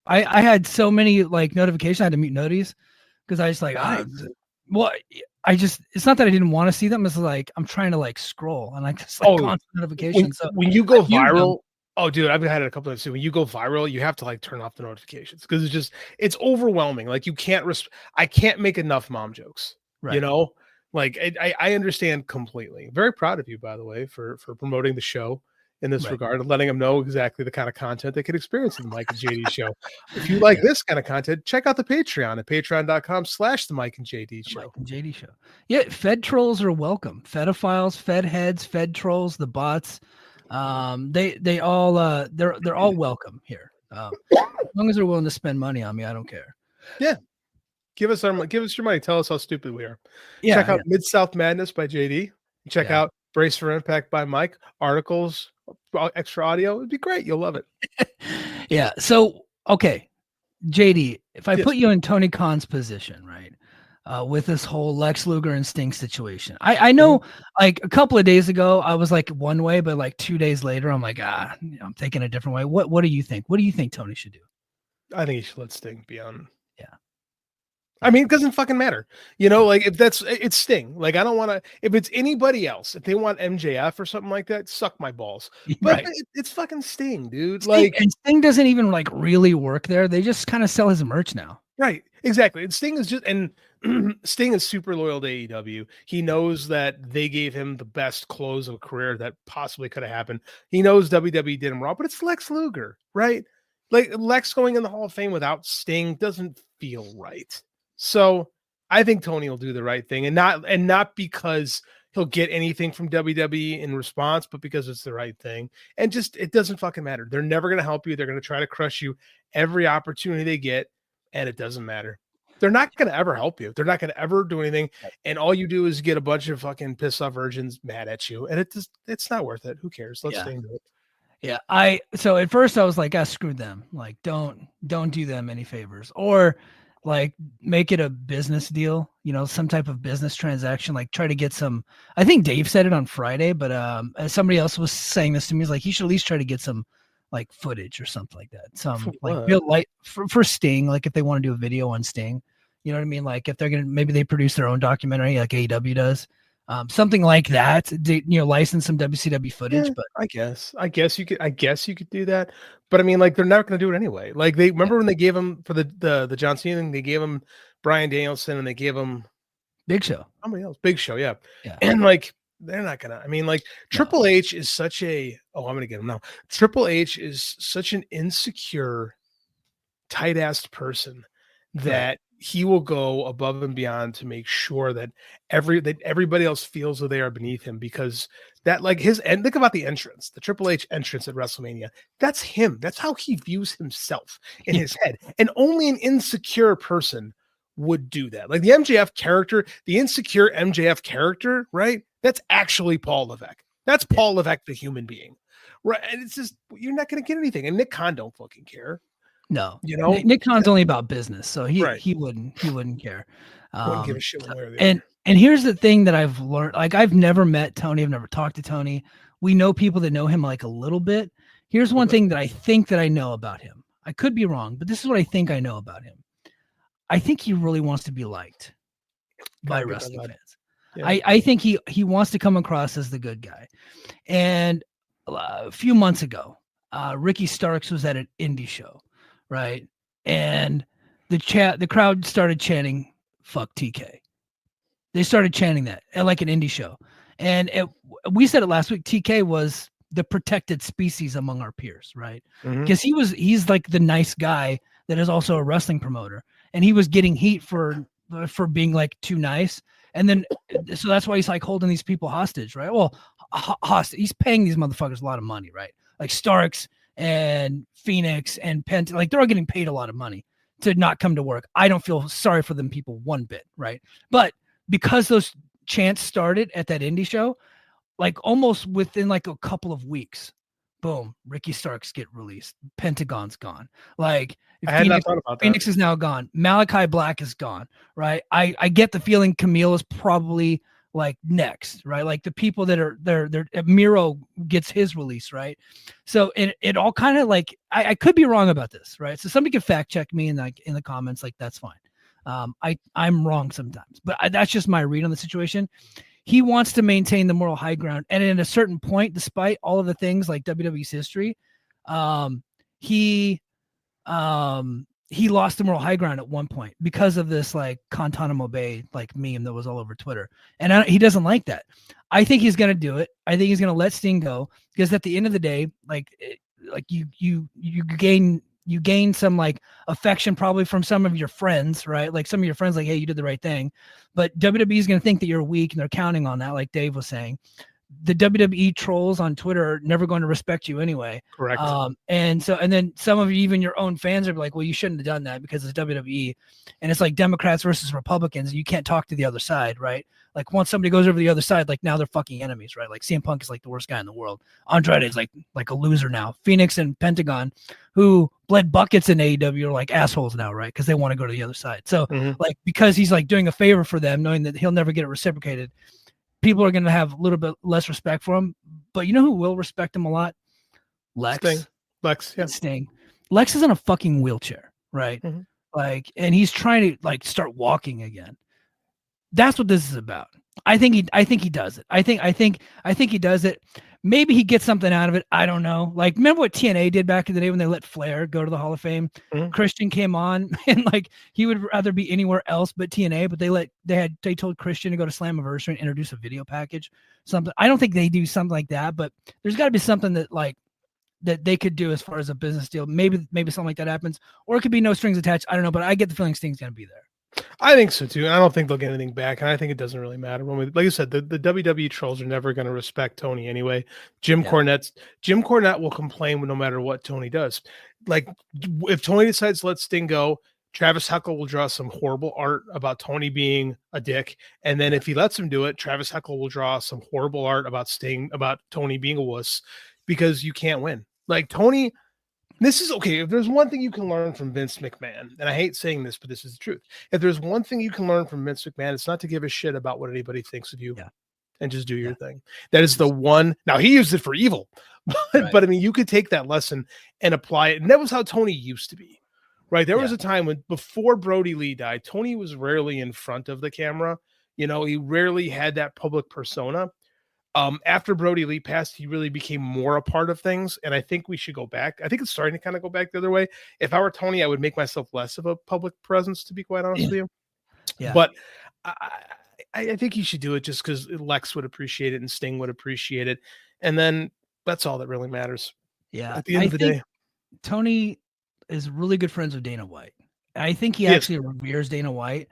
I had so many like notifications. I had to mute noties because I just like, it's not that I didn't want to see them. It's like I'm trying to like scroll and I just like constant notifications. When you go viral, dude, I've had it a couple of times too. When you go viral, you have to like turn off the notifications because it's overwhelming. Like you can't, I can't make enough mom jokes, right. You know, like I understand completely. Very proud of you, by the way, for promoting the show in this regard and letting them know exactly the kind of content they could experience in the Mike and JD show. If you like this kind of content, check out the Patreon at patreon.com/the Mike and JD show. Mike and JD show. Yeah. Fed trolls are welcome. Fedophiles, Fed heads, Fed trolls, the bots. They all, they're all welcome here. As long as they're willing to spend money on me, I don't care. Yeah. Give us your money. Tell us how stupid we are. Yeah, check out Mid-South Madness by JD. Check out Brace for Impact by Mike. Articles, extra audio. It'd be great. You'll love it. Yeah. So, okay, JD, if I put you in Tony Khan's position, right, with this whole Lex Luger and Sting situation, I know like a couple of days ago, I was like one way, but like 2 days later, I'm like, I'm thinking a different way. What do you think? What do you think Tony should do? I think he should let Sting be on. Yeah. I mean, it doesn't fucking matter. You know, like if it's Sting, like I don't want to, if it's anybody else, if they want MJF or something like that, suck my balls. But it's fucking Sting, dude. And Sting doesn't even like really work there. They just kind of sell his merch now. Right. Exactly. And Sting is super loyal to AEW. He knows that they gave him the best close of a career that possibly could have happened. He knows WWE did him wrong, but it's Lex Luger, right? Like Lex going in the Hall of Fame without Sting doesn't feel right. So I think Tony will do the right thing, and not because he'll get anything from WWE in response, but because it's the right thing. And just, it doesn't fucking matter. They're never going to help you. They're going to try to crush you every opportunity they get, and it doesn't matter. They're not going to ever help you. They're not going to ever do anything. And all you do is get a bunch of fucking pissed off virgins mad at you. And it's not worth it. Who cares? Let's stay into it. Yeah. So at first I was like, screw them. Like, don't do them any favors, or like make it a business deal, you know, some type of business transaction, like try to get some, I think Dave said it on Friday, but somebody else was saying this to me. He's like, he should at least try to get some like footage or something like that. Some like real light for Sting. Like if they want to do a video on Sting, you know what I mean? Like if they're going to, maybe they produce their own documentary like AEW does. Something like that, license some WCW footage. Yeah, but I guess you could do that. But I mean, like they're not going to do it anyway. Like they remember when they gave him for the John Cena thing, they gave him Bryan Danielson and they gave him Big Show. Somebody else, Big Show, yeah. And like they're not gonna. I mean, like Triple H is such a. Oh, I'm gonna get him now. Triple H is such an insecure, tight-assed person that. He will go above and beyond to make sure that everybody else feels that they are beneath him, because that, like, and think about the entrance, the Triple H entrance at WrestleMania. That's him. That's how he views himself in his head. And only an insecure person would do that. Like the MJF character, the insecure MJF character, right? That's actually Paul Levesque. That's Paul Levesque, the human being, right? And it's just, you're not going to get anything. And Nick Khan don't fucking care. No, you know, Nick Khan's only about business, so he wouldn't care. Wouldn't give a shit one way or the other. And here's the thing that I've learned: like I've never met Tony, I've never talked to Tony. We know people that know him like a little bit. Here's one thing that I think that I know about him. I could be wrong, but this is what I think I know about him. I think he really wants to be liked by wrestling fans. Yeah. I think he wants to come across as the good guy. And a few months ago, Ricky Starks was at an indie show. Right. And the crowd started chanting, "Fuck TK." They started chanting that at like an indie show. And we said it last week. TK was the protected species among our peers. Right. Because he's like the nice guy that is also a wrestling promoter. And he was getting heat for being like too nice. And then, so that's why he's like holding these people hostage. Right. Well, hostage. He's paying these motherfuckers a lot of money. Right. Like Starks and Phoenix and Pent, like they're all getting paid a lot of money to not come to work. I don't feel sorry for them people one bit, right? But because those chants started at that indie show, like almost within like a couple of weeks, boom, Ricky Starks get released. Pentagon's gone. Like Phoenix is now gone. Malachi Black is gone, right? I get the feeling Camille is probably like next, right? Like the people that are there, Miro gets his release, right? So it all kind of like, I could be wrong about this, right? So somebody can fact check me in the comments, like that's fine. I'm wrong sometimes, but that's just my read on the situation. He wants to maintain the moral high ground, and at a certain point, despite all of the things like WWE's history, he lost the moral high ground at one point because of this like Guantanamo Bay like meme that was all over Twitter, and he doesn't like that. I think he's gonna do it. I think he's gonna let Sting go because at the end of the day, you gain some like affection probably from some of your friends, right? Like some of your friends, like, hey, you did the right thing. But WWE is going to think that you're weak, and they're counting on that, like Dave was saying. The WWE trolls on Twitter are never going to respect you anyway. Correct. And then some of you, even your own fans, are like, well, you shouldn't have done that because it's WWE. And it's like Democrats versus Republicans. You can't talk to the other side, right? Like once somebody goes over the other side, like now they're fucking enemies, right? Like CM Punk is like the worst guy in the world. Andrade is like a loser now. Phoenix and Pentagon, who bled buckets in AEW, are like assholes now, right? Because they want to go to the other side. So like because he's like doing a favor for them, knowing that he'll never get it reciprocated, people are going to have a little bit less respect for him. But you know who will respect him a lot? Lex. Sting. Lex is in a fucking wheelchair, right? Like, and he's trying to like start walking again. That's what this is about. I think he does it. I think he does it. Maybe he gets something out of it. I don't know. Like, remember what TNA did back in the day when they let Flair go to the Hall of Fame? Christian came on and like he would rather be anywhere else but TNA, but they told Christian to go to Slammiversary and introduce a video package. Something. I don't think they do something like that, but there's got to be something that they could do as far as a business deal. Maybe something like that happens, or it could be no strings attached. I don't know, but I get the feeling Sting's going to be there. I think so too. And I don't think they'll get anything back. And I think it doesn't really matter. Like you said, the WWE trolls are never going to respect Tony anyway. Jim Cornette will complain no matter what Tony does. Like if Tony decides to let Sting go, Travis Huckle will draw some horrible art about Tony being a dick. And then if he lets him do it, Travis Huckle will draw some horrible art about Tony being a wuss, because you can't win. Like Tony, this is okay. If there's one thing you can learn from Vince McMahon, and I hate saying this, but this is the truth. If there's one thing you can learn from Vince McMahon, it's not to give a shit about what anybody thinks of you and just do your thing. That is the one. Now he used it for evil, but I mean, you could take that lesson and apply it. And that was how Tony used to be, right? There was a time when before Brody Lee died, Tony was rarely in front of the camera. You know, he rarely had that public persona. After Brody Lee passed, he really became more a part of things. And I think we should go back. I think it's starting to kind of go back the other way. If I were Tony, I would make myself less of a public presence, to be quite honest with you. Yeah. But I think he should do it just because Lex would appreciate it and Sting would appreciate it. And then that's all that really matters. Yeah. At the end of the day, Tony is really good friends with Dana White. I think he actually reveres Dana White.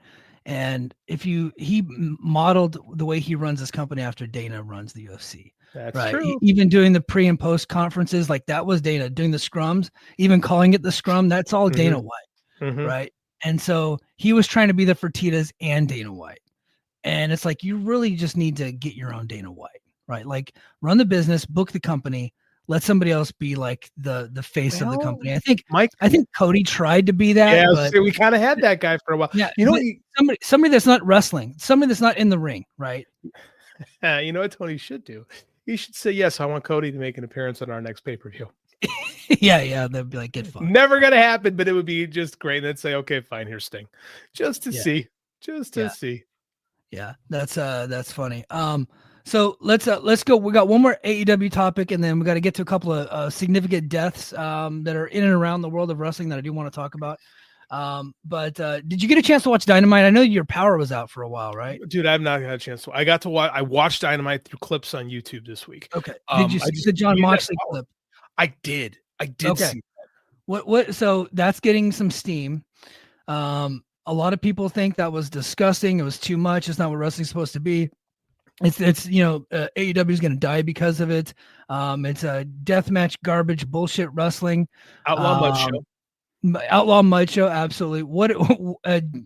And he modeled the way he runs his company after Dana runs the UFC. That's right. true. Even doing the pre and post conferences, like that was Dana. Doing the scrums, even calling it the scrum, that's all Dana White. Right. And so he was trying to be the Fertittas and Dana White. And it's like, you really just need to get your own Dana White, right? Like run the business, book the company, let somebody else be like the face of the company. I think Cody tried to be that. Yeah, but, we kind of had that guy for a while. Yeah, you know, somebody that's not wrestling, somebody that's not in the ring, right? You know what Tony should do? He should say, yes, I want Cody to make an appearance on our next pay-per-view. yeah, they'd be like, get fucked. Never gonna happen, but it would be just great. And they'd say, okay, fine, here's Sting, just to see. Yeah, that's funny. So let's go. We got one more AEW topic, and then we got to get to a couple of significant deaths that are in and around the world of wrestling that I do want to talk about. But did you get a chance to watch Dynamite? I know your power was out for a while, right? Dude, I've not had a chance to. I got to watch. I watched Dynamite through clips on YouTube this week. Okay. Did you see the Jon Moxley clip? I did. Okay. See that. What? So that's getting some steam. A lot of people think that was disgusting. It was too much. It's not what wrestling's supposed to be. It's AEW is going to die because of it. It's a deathmatch garbage bullshit wrestling. Outlaw Mud Show, absolutely. What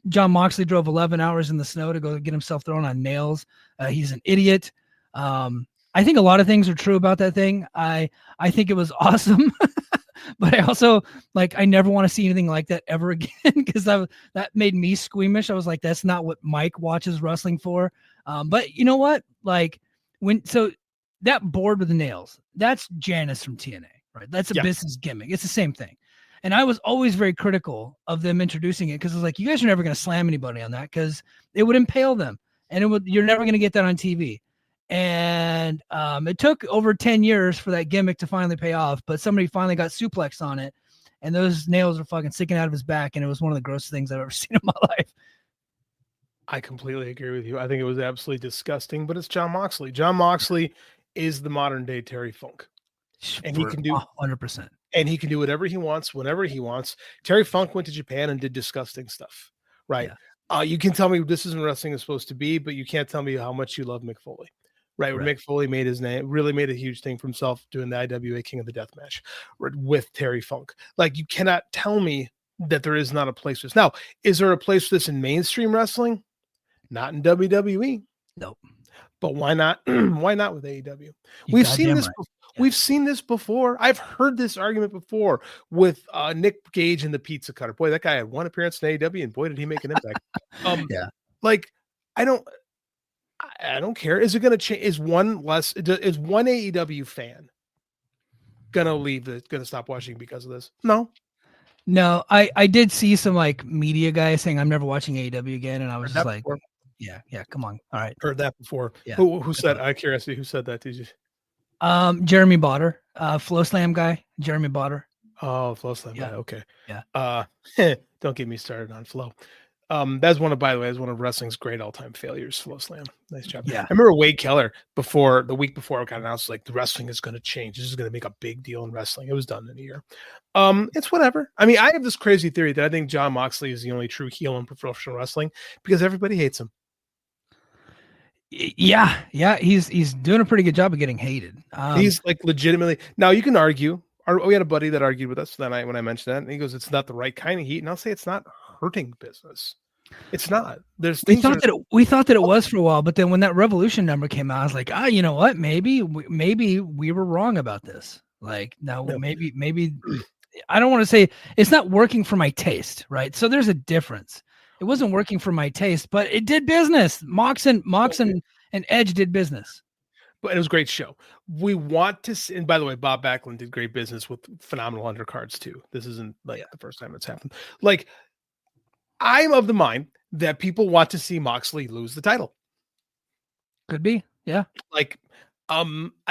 Jon Moxley drove 11 hours in the snow to go get himself thrown on nails. He's an idiot. I think a lot of things are true about that thing. I think it was awesome, but I also I never want to see anything like that ever again because that made me squeamish. I was like, that's not what Mike watches wrestling for. But you know what? That board with the nails, that's Janice from TNA, right? That's a business gimmick. It's the same thing. And I was always very critical of them introducing it because I was like, you guys are never going to slam anybody on that because it would impale them, and you're never going to get that on TV. And it took over 10 years for that gimmick to finally pay off, but somebody finally got suplexed on it, and those nails were fucking sticking out of his back, and it was one of the grossest things I've ever seen in my life. I completely agree with you. I think it was absolutely disgusting, but it's Jon Moxley. Jon Moxley is the modern day Terry Funk. And he can do 100%. And he can do whatever he wants, whenever he wants. Terry Funk went to Japan and did disgusting stuff, right? Yeah. You can tell me this isn't wrestling is supposed to be, but you can't tell me how much you love Mick Foley, right? Where Mick Foley made his name, really made a huge thing for himself doing the IWA King of the Death match with Terry Funk. Like, you cannot tell me that there is not a place for this. Now, is there a place for this in mainstream wrestling? Not in WWE. Nope. But why not? Why not with AEW? We've seen this. Right. We've seen this before. I've heard this argument before with Nick Gage and the Pizza Cutter. Boy, that guy had one appearance in AEW, and boy, did he make an impact. Like, I don't care. Is it going to change? Is one AEW fan gonna leave? Gonna stop watching because of this? No. I did see some like media guys saying I'm never watching AEW again, and I was just like, yeah, come on, all right. Heard that before. Yeah. Who said? I curiosity. Who said that? Did you? Jeremy Botter, Flow Slam guy, Jeremy Botter. Oh, Flow Slam guy. Okay. Yeah. Don't get me started on Flow. That's one of wrestling's great all-time failures. Flow Slam. Nice job. Yeah. I remember Wade Keller the week before it got announced, like, the wrestling is going to change. This is going to make a big deal in wrestling. It was done in a year. It's whatever. I mean, I have this crazy theory that I think Jon Moxley is the only true heel in professional wrestling because everybody hates him. Yeah, he's doing a pretty good job of getting hated. He's like legitimately. Now you can argue. We had a buddy that argued with us that night when I mentioned that, and he goes, "It's not the right kind of heat." And I'll say it's not hurting business. It's not. We thought that it was for a while, but then when that Revolution number came out, I was like, you know what? Maybe we were wrong about this. Like, maybe I don't want to say it's not working for my taste, right? So there's a difference. It wasn't working for my taste, but it did business. Mox and Edge did business. But it was a great show. We want to see, and by the way, Bob Backlund did great business with phenomenal undercards too. This isn't the first time it's happened. Like, I'm of the mind that people want to see Moxley lose the title. Could be. Yeah. Like, I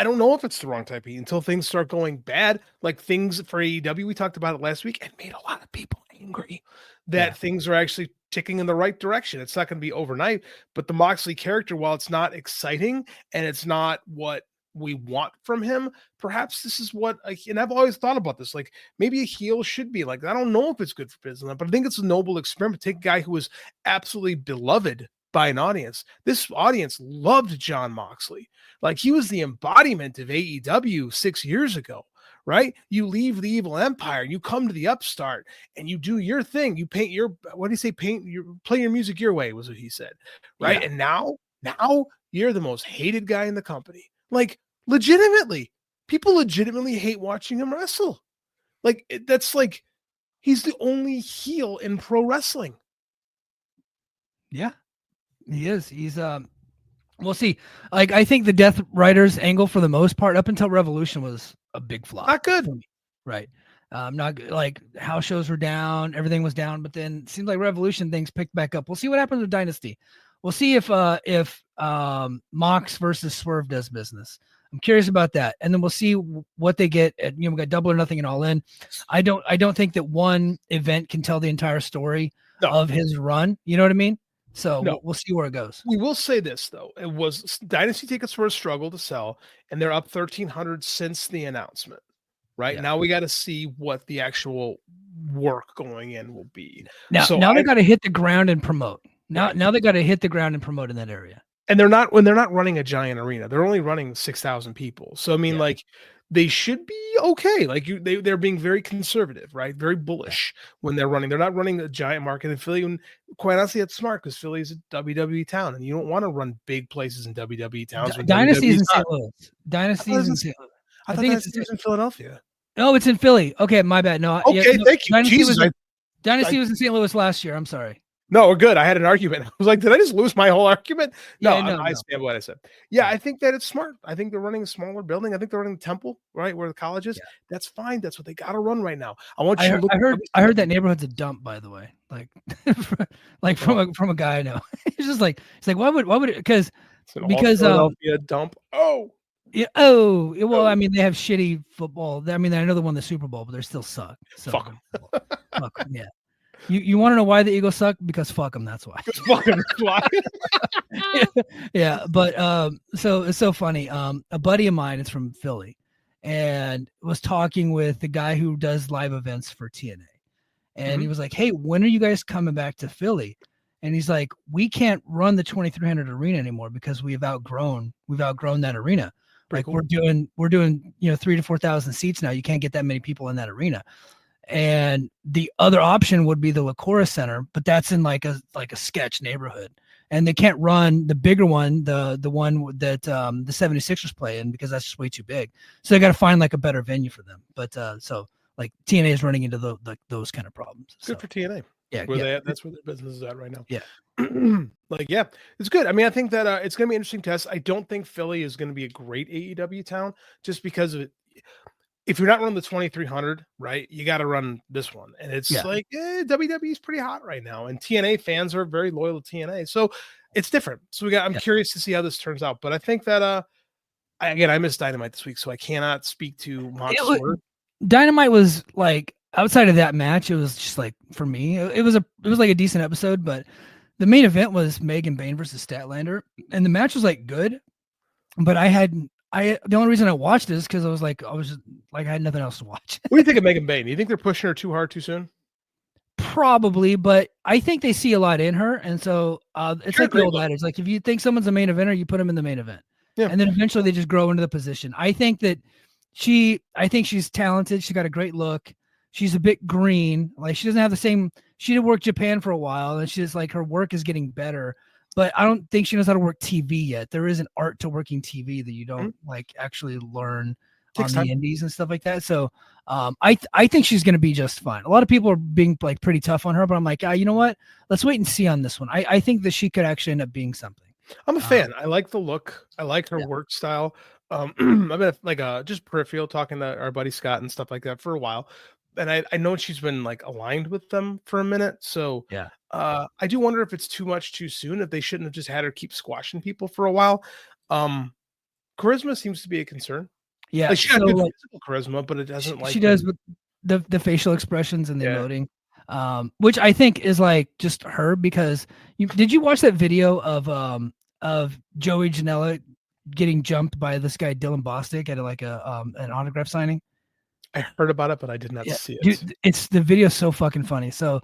don't know if it's the wrong type of heat until things start going bad. Like, things for AEW, we talked about it last week and made a lot of people angry that things are actually ticking in the right direction. It's not going to be overnight, but the Moxley character, while it's not exciting and it's not what we want from him, perhaps this is what, and I've always thought about this, like, maybe a heel should be like, I don't know if it's good for business, but I think it's a noble experiment. Take a guy who was absolutely beloved by an audience. This audience loved Jon Moxley. Like, he was the embodiment of AEW 6 years ago. Right? You leave the evil empire, you come to the upstart, and you do your thing. You paint your, what do you say? Play your music your way, was what he said. Right? Yeah. And now you're the most hated guy in the company. Like, legitimately, people legitimately hate watching him wrestle. Like, that's like, he's the only heel in pro wrestling. Yeah, he is. He's, we'll see. Like, I think the Death Riders angle for the most part, up until Revolution, was a big flop. Not good. Right. Not good. Like, house shows were down, everything was down, but then it seems like Revolution things picked back up. We'll see what happens with Dynasty. We'll see if Mox versus Swerve does business. I'm curious about that. And then we'll see what they get at, we got Double or Nothing and All In. I don't think that one event can tell the entire story of his run. You know what I mean? So we'll see where it goes. We will say this, though. It was Dynasty tickets were a struggle to sell, and they're up 1,300 since the announcement. Right? Yeah. Now we got to see what the actual work going in will be. Now they got to hit the ground and promote. Now they got to hit the ground and promote in that area. And they're not running a giant arena. They're only running 6,000 people. So I mean, like, they should be okay. Like, they're being very conservative, right? Very bullish when they're running. They're not running a giant market in Philly. And quite honestly, it's smart because Philly is a WWE town, and you don't want to run big places in WWE towns. Dynasty is in St. Louis. Dynasty is in St. Louis. I think it's in Philadelphia. No, it's in Philly. Okay, my bad. No. Okay, thank you. Dynasty was in St. Louis last year. I'm sorry. No, we're good. I had an argument. I was like, did I just lose my whole argument? No, Yeah, I stand by what I said. Yeah, I think that it's smart. I think they're running a smaller building. I think they're running the Temple, right, where the college is. Yeah. That's fine. That's what they got to run right now. I want you to look. I heard that neighborhood's a dump, by the way. Like from a guy I know. It's like why would it because Philadelphia dump. Oh. Yeah, well, I mean, they have shitty football. I mean, I know they won the Super Bowl, but they still suck. So, fuck them. Fuck 'em, yeah. You want to know why the Eagles suck? Because fuck them. That's why. Fuck them. That's why. Yeah, but so it's so funny. A buddy of mine is from Philly, and was talking with the guy who does live events for TNA, and he was like, "Hey, when are you guys coming back to Philly?" And he's like, "We can't run the 2300 arena anymore because we've outgrown that arena. Like we're doing 3,000 to 4,000 seats now. You can't get that many people in that arena." And the other option would be the Lacora Center, but that's in like a sketch neighborhood, and they can't run the bigger one, the one that the 76ers play in, because that's just way too big. So they got to find like a better venue for them. But so like TNA is running into those kind of problems. Good for TNA. Yeah, that's where their business is at right now. Yeah. It's good. I mean, I think that it's going to be an interesting test. I don't think Philly is going to be a great AEW town just because of it. If you're not running the 2300, right, you got to run this one. And it's WWE is pretty hot right now. And TNA fans are very loyal to TNA. So it's different. So I'm curious to see how this turns out. But I think that, I missed Dynamite this week, so I cannot speak to Monster. Dynamite was like, outside of that match, it was just like, for me, it was like a decent episode, but the main event was Megan Bayne versus Statlander. And the match was like good, but the only reason I watched it is because I had nothing else to watch. What do you think of Megan Bayne? Do you think they're pushing her too hard too soon? Probably, but I think they see a lot in her, and so it's like the old adage: like if you think someone's a main eventer, you put them in the main event, and then eventually they just grow into the position. I think she's talented. She's got a great look. She's a bit green. Like she doesn't have the same. She did work Japan for a while, and she's like her work is getting better. But I don't think she knows how to work TV yet. There is an art to working TV that you don't like actually learn on the indies and stuff like that. So I think she's going to be just fine. A lot of people are being like pretty tough on her, but I'm like, you know what? Let's wait and see on this one. I think that she could actually end up being something. I'm a fan. I like the look. I like her work style. I've been like just peripheral talking to our buddy Scott and stuff like that for a while. And I know she's been like aligned with them for a minute. So I do wonder if it's too much too soon, if they shouldn't have just had her keep squashing people for a while. Charisma seems to be a concern. Yeah. Like she got good physical charisma, but it doesn't like she does with the facial expressions and the emoting. Which I think is like just her, because did you watch that video of Joey Janela getting jumped by this guy Dylan Bostic at like an autograph signing? I heard about it, but I did not see it. Dude, it's the video so fucking funny. So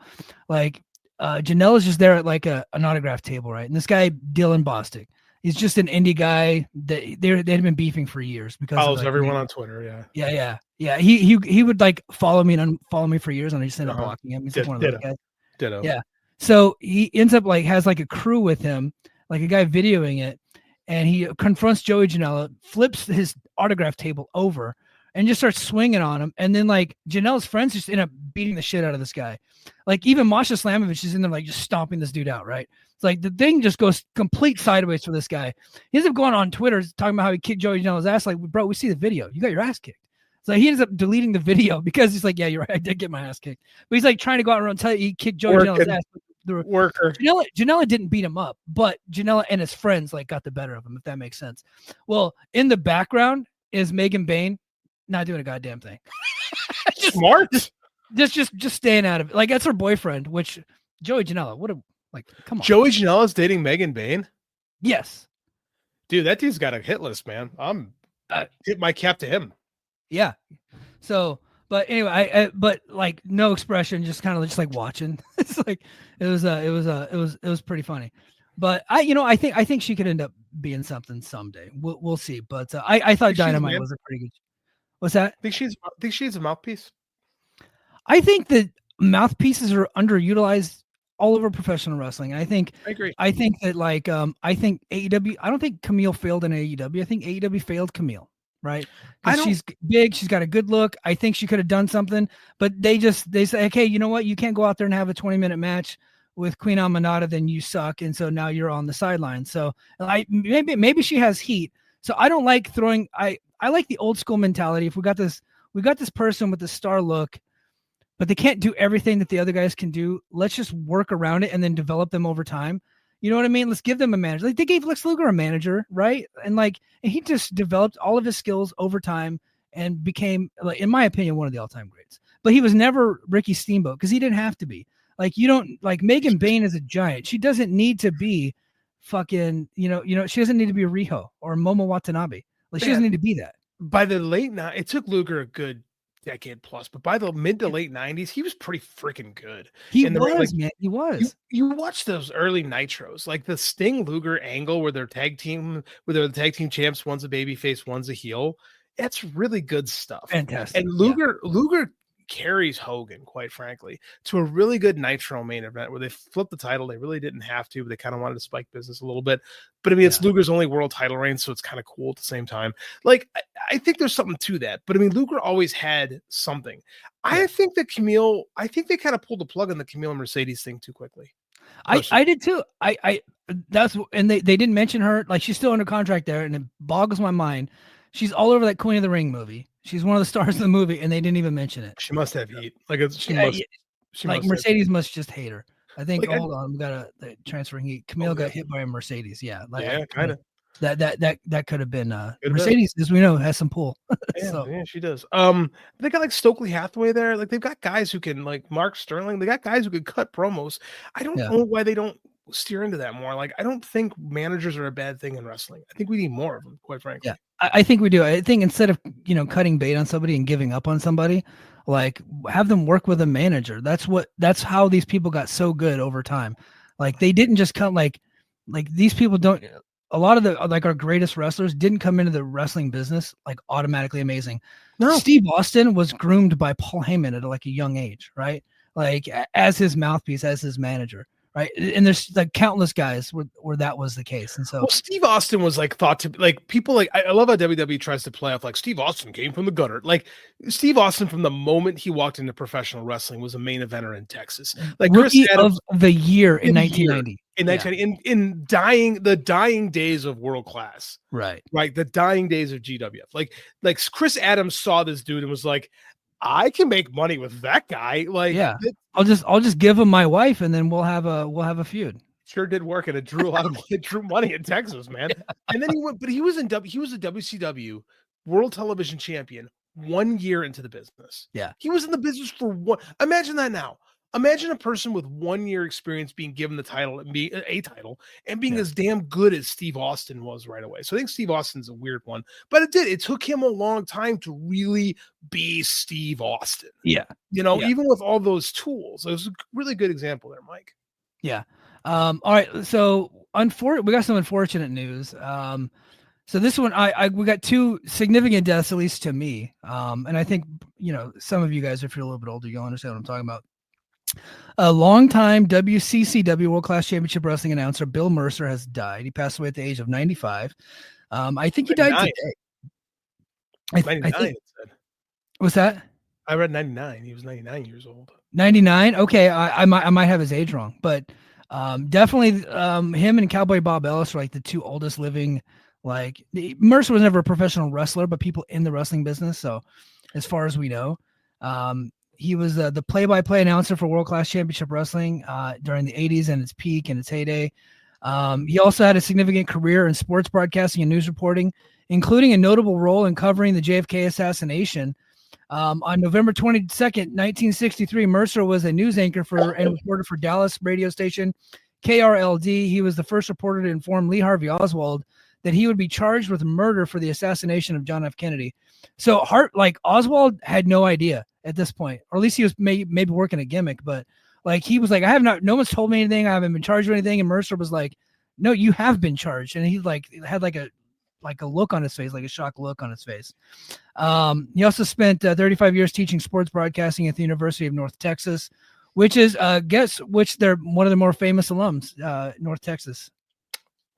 like Janela's just there at like an autograph table, right? And this guy Dylan Bostic, he's just an indie guy that they'd been beefing for years because follows everyone on Twitter. Yeah. He would like follow me and unfollow me for years, and I just ended up blocking him. He's like one of those guys. Ditto. Yeah. So he ends up like has like a crew with him, like a guy videoing it, and he confronts Joey Janela, flips his autograph table over, and just starts swinging on him. And then like Janela's friends just end up beating the shit out of this guy. Like even Masha Slamovich is in there like just stomping this dude out, right? It's like the thing just goes complete sideways for this guy. He ends up going on Twitter talking about how he kicked Joey Janela's ass. Like, bro, we see the video. You got your ass kicked. So he ends up deleting the video because he's like, yeah, you're right. I did get my ass kicked. But he's like trying to go out and tell you he kicked Joey Janela's ass. Worker. Janela didn't beat him up, but Janela and his friends like got the better of him, if that makes sense. Well, in the background is Megan Bayne not doing a goddamn thing. Smart. Just staying out of it. Like that's her boyfriend, which Joey Janela would have like. Come on, Joey Janela's dating Megan Bayne. Yes, dude, that dude's got a hit list, man. I'm hit my cap to him. Yeah. So, but anyway, but like no expression, just kind of just like watching. It's like it was pretty funny. But I think she could end up being something someday. We'll see. But I thought Dynamite was a pretty good. What's that? Think she's a mouthpiece? I think that mouthpieces are underutilized all over professional wrestling. I agree. I think that like I think AEW. I don't think Camille failed in AEW. I think AEW failed Camille. Right? She's big. She's got a good look. I think she could have done something, but they say, okay, you know what? You can't go out there and have a 20-minute match with Queen Amanada, then you suck, and so now you're on the sideline. So maybe she has heat. So I don't like throwing. I like the old school mentality. If we got this person with the star look, but they can't do everything that the other guys can do. Let's just work around it and then develop them over time. You know what I mean? Let's give them a manager. Like they gave Lex Luger a manager, right? And he just developed all of his skills over time and became, like, in my opinion, one of the all-time greats. But he was never Ricky Steamboat because he didn't have to be. Like, you don't, like, Megan Bain is a giant. She doesn't need to be fucking, she doesn't need to be Riho or Momo Watanabe. Like, she doesn't need to be that. By the late it took Luger a good decade plus, but by the mid to late 90s, he was pretty freaking good. He was. You watch those early Nitros, like the Sting Luger angle where they're the tag team champs, one's a babyface, one's a heel. That's really good stuff. Fantastic. And Luger carries Hogan, quite frankly, to a really good Nitro main event where they flipped the title. They really didn't have to, but they kind of wanted to spike business a little bit. But I mean, it's Luger's only world title reign, so it's kind of cool at the same time. Like, I think there's something to that. But I mean, Luger always had something. I think they kind of pulled the plug on the Camille Mercedes thing too quickly. I did too. And they didn't mention her. Like, she's still under contract there, and it boggles my mind. She's all over that Queen of the Ring movie. She's one of the stars of the movie, and they didn't even mention it. She must have heat. Like, Mercedes must just hate her. I think. Hold on, we got transferring heat. Camille got hit by a Mercedes. Yeah, kind of. That could have been Mercedes, as we know, has some pull. Yeah, she does. They got like Stokely Hathaway there. Like, they've got guys who can, like Mark Sterling. They got guys who can cut promos. I don't know why they don't steer into that more. Like, I don't think managers are a bad thing in wrestling. I think we need more of them, quite frankly. Yeah, I think we do. I think instead of cutting bait on somebody and giving up on somebody, like, have them work with a manager. That's how these people got so good over time. Like, they didn't just come like these people don't. A lot of our greatest wrestlers didn't come into the wrestling business like automatically amazing. No, Steve Austin was groomed by Paul Heyman at like a young age, right? Like, as his mouthpiece, as his manager. Right. And there's like countless guys where that was the case. And so Steve Austin was like thought to like people like I love how WWE tries to play off like Steve Austin came from the gutter. Like, Steve Austin, from the moment he walked into professional wrestling, was a main eventer in Texas. Like, Rookie Chris Adams, of the year in 1990. In the dying days of world class. Right. The dying days of GWF. Like Chris Adams saw this dude and was like, I can make money with that guy. Like, I'll just give him my wife, and then we'll have a feud. Sure did work, and it drew a lot of money. It drew money in Texas, man. And then he was a WCW World Television Champion 1 year into the business. Yeah, he was in the business for one. Imagine that now. Imagine a person with 1 year experience being given the title and being as damn good as Steve Austin was right away. So I think Steve Austin's a weird one, but it took him a long time to really be Steve Austin. Yeah. Even with all those tools, it was a really good example there, Mike. Yeah. All right. So we got some unfortunate news. So this one, we got two significant deaths, at least to me. And I think, some of you guys, if you're a little bit older, you'll understand what I'm talking about. A longtime WCCW World Class Championship Wrestling announcer, Bill Mercer, has died. He passed away at the age of 95. I think he died today. 99, it said. What's that? I read 99. He was 99 years old. 99? Okay, I might have his age wrong, but definitely him and Cowboy Bob Ellis are like the two oldest living. Like, Mercer was never a professional wrestler, but people in the wrestling business. So, as far as we know, he was the play-by-play announcer for World Class Championship Wrestling during the 80s and its peak and its heyday. He also had a significant career in sports broadcasting and news reporting, including a notable role in covering the JFK assassination. On November 22nd, 1963, Mercer was a news anchor and reporter for Dallas radio station KRLD. He was the first reporter to inform Lee Harvey Oswald that he would be charged with murder for the assassination of John F. Kennedy. So Oswald had no idea at this point, or at least he was maybe working a gimmick, but like, he was like, no one's told me anything. I haven't been charged with anything. And Mercer was like, no, you have been charged. And he had a look on his face, like a shocked look on his face. He also spent 35 years teaching sports broadcasting at the University of North Texas, which is, they're one of the more famous alums, North Texas.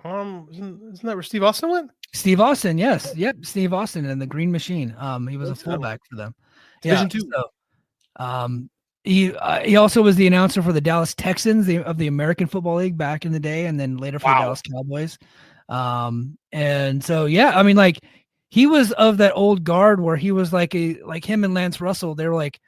Isn't that where Steve Austin went? Steve Austin, yes. Yep. Steve Austin and the Green Machine. He was a fullback for them. Division 2. So, He also was the announcer for the Dallas Texans of the American Football League back in the day, and then later for the Dallas Cowboys. And so yeah, I mean, like he was of that old guard where he was like him and Lance Russell. They're like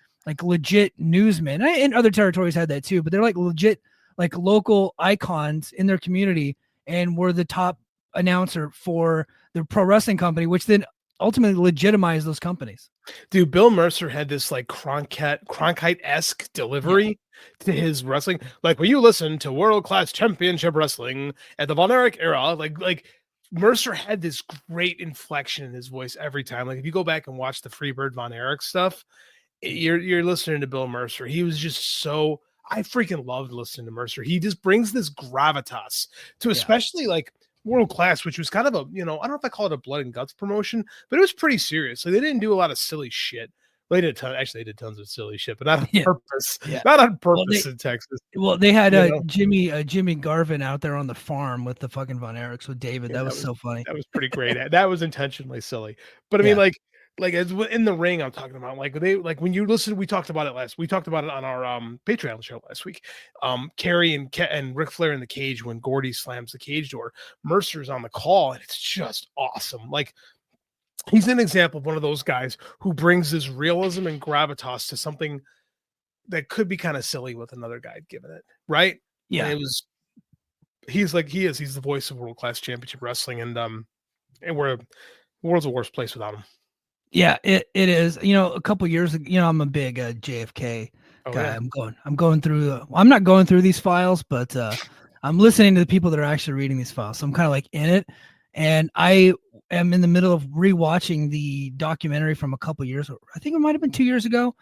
legit newsmen, and other territories had that too. But they're like legit like local icons in their community, and were the top announcer for the pro wrestling company, which then ultimately legitimized those companies. Dude, Bill Mercer had this like Cronkite-esque delivery to his wrestling. Like when you listen to World Class Championship Wrestling at the Von Erich era, like Mercer had this great inflection in his voice every time. Like if you go back and watch the Freebird Von Erich stuff, you're listening to Bill Mercer. He was just so, I freaking loved listening to Mercer. He just brings this gravitas to especially like World Class, which was kind of a, I don't know if I call it a blood and guts promotion, but it was pretty serious. Like they didn't do a lot of silly shit. They did tons of silly shit, but not on purpose. Yeah. Not on purpose in Texas. Well, they had Jimmy Garvin out there on the farm with the fucking Von Erichs with David. Yeah, that was so funny. That was pretty great. That was intentionally silly. But I mean, like as in the ring, I'm talking about like when you listen, we talked about it on our Patreon show last week. Kerry and Ric Flair in the cage when Gordy slams the cage door. Mercer's on the call, and it's just awesome. Like he's an example of one of those guys who brings this realism and gravitas to something that could be kind of silly with another guy giving it, right? Yeah, and he's the voice of World Class Championship Wrestling, and the world's the worst place without him. Yeah, it is. A couple years ago, I'm a big JFK guy. Yeah. I'm going through. I'm not going through these files, but I'm listening to the people that are actually reading these files. So I'm kind of like in it, and I am in the middle of rewatching the documentary from a couple years. I think it might have been 2 years ago,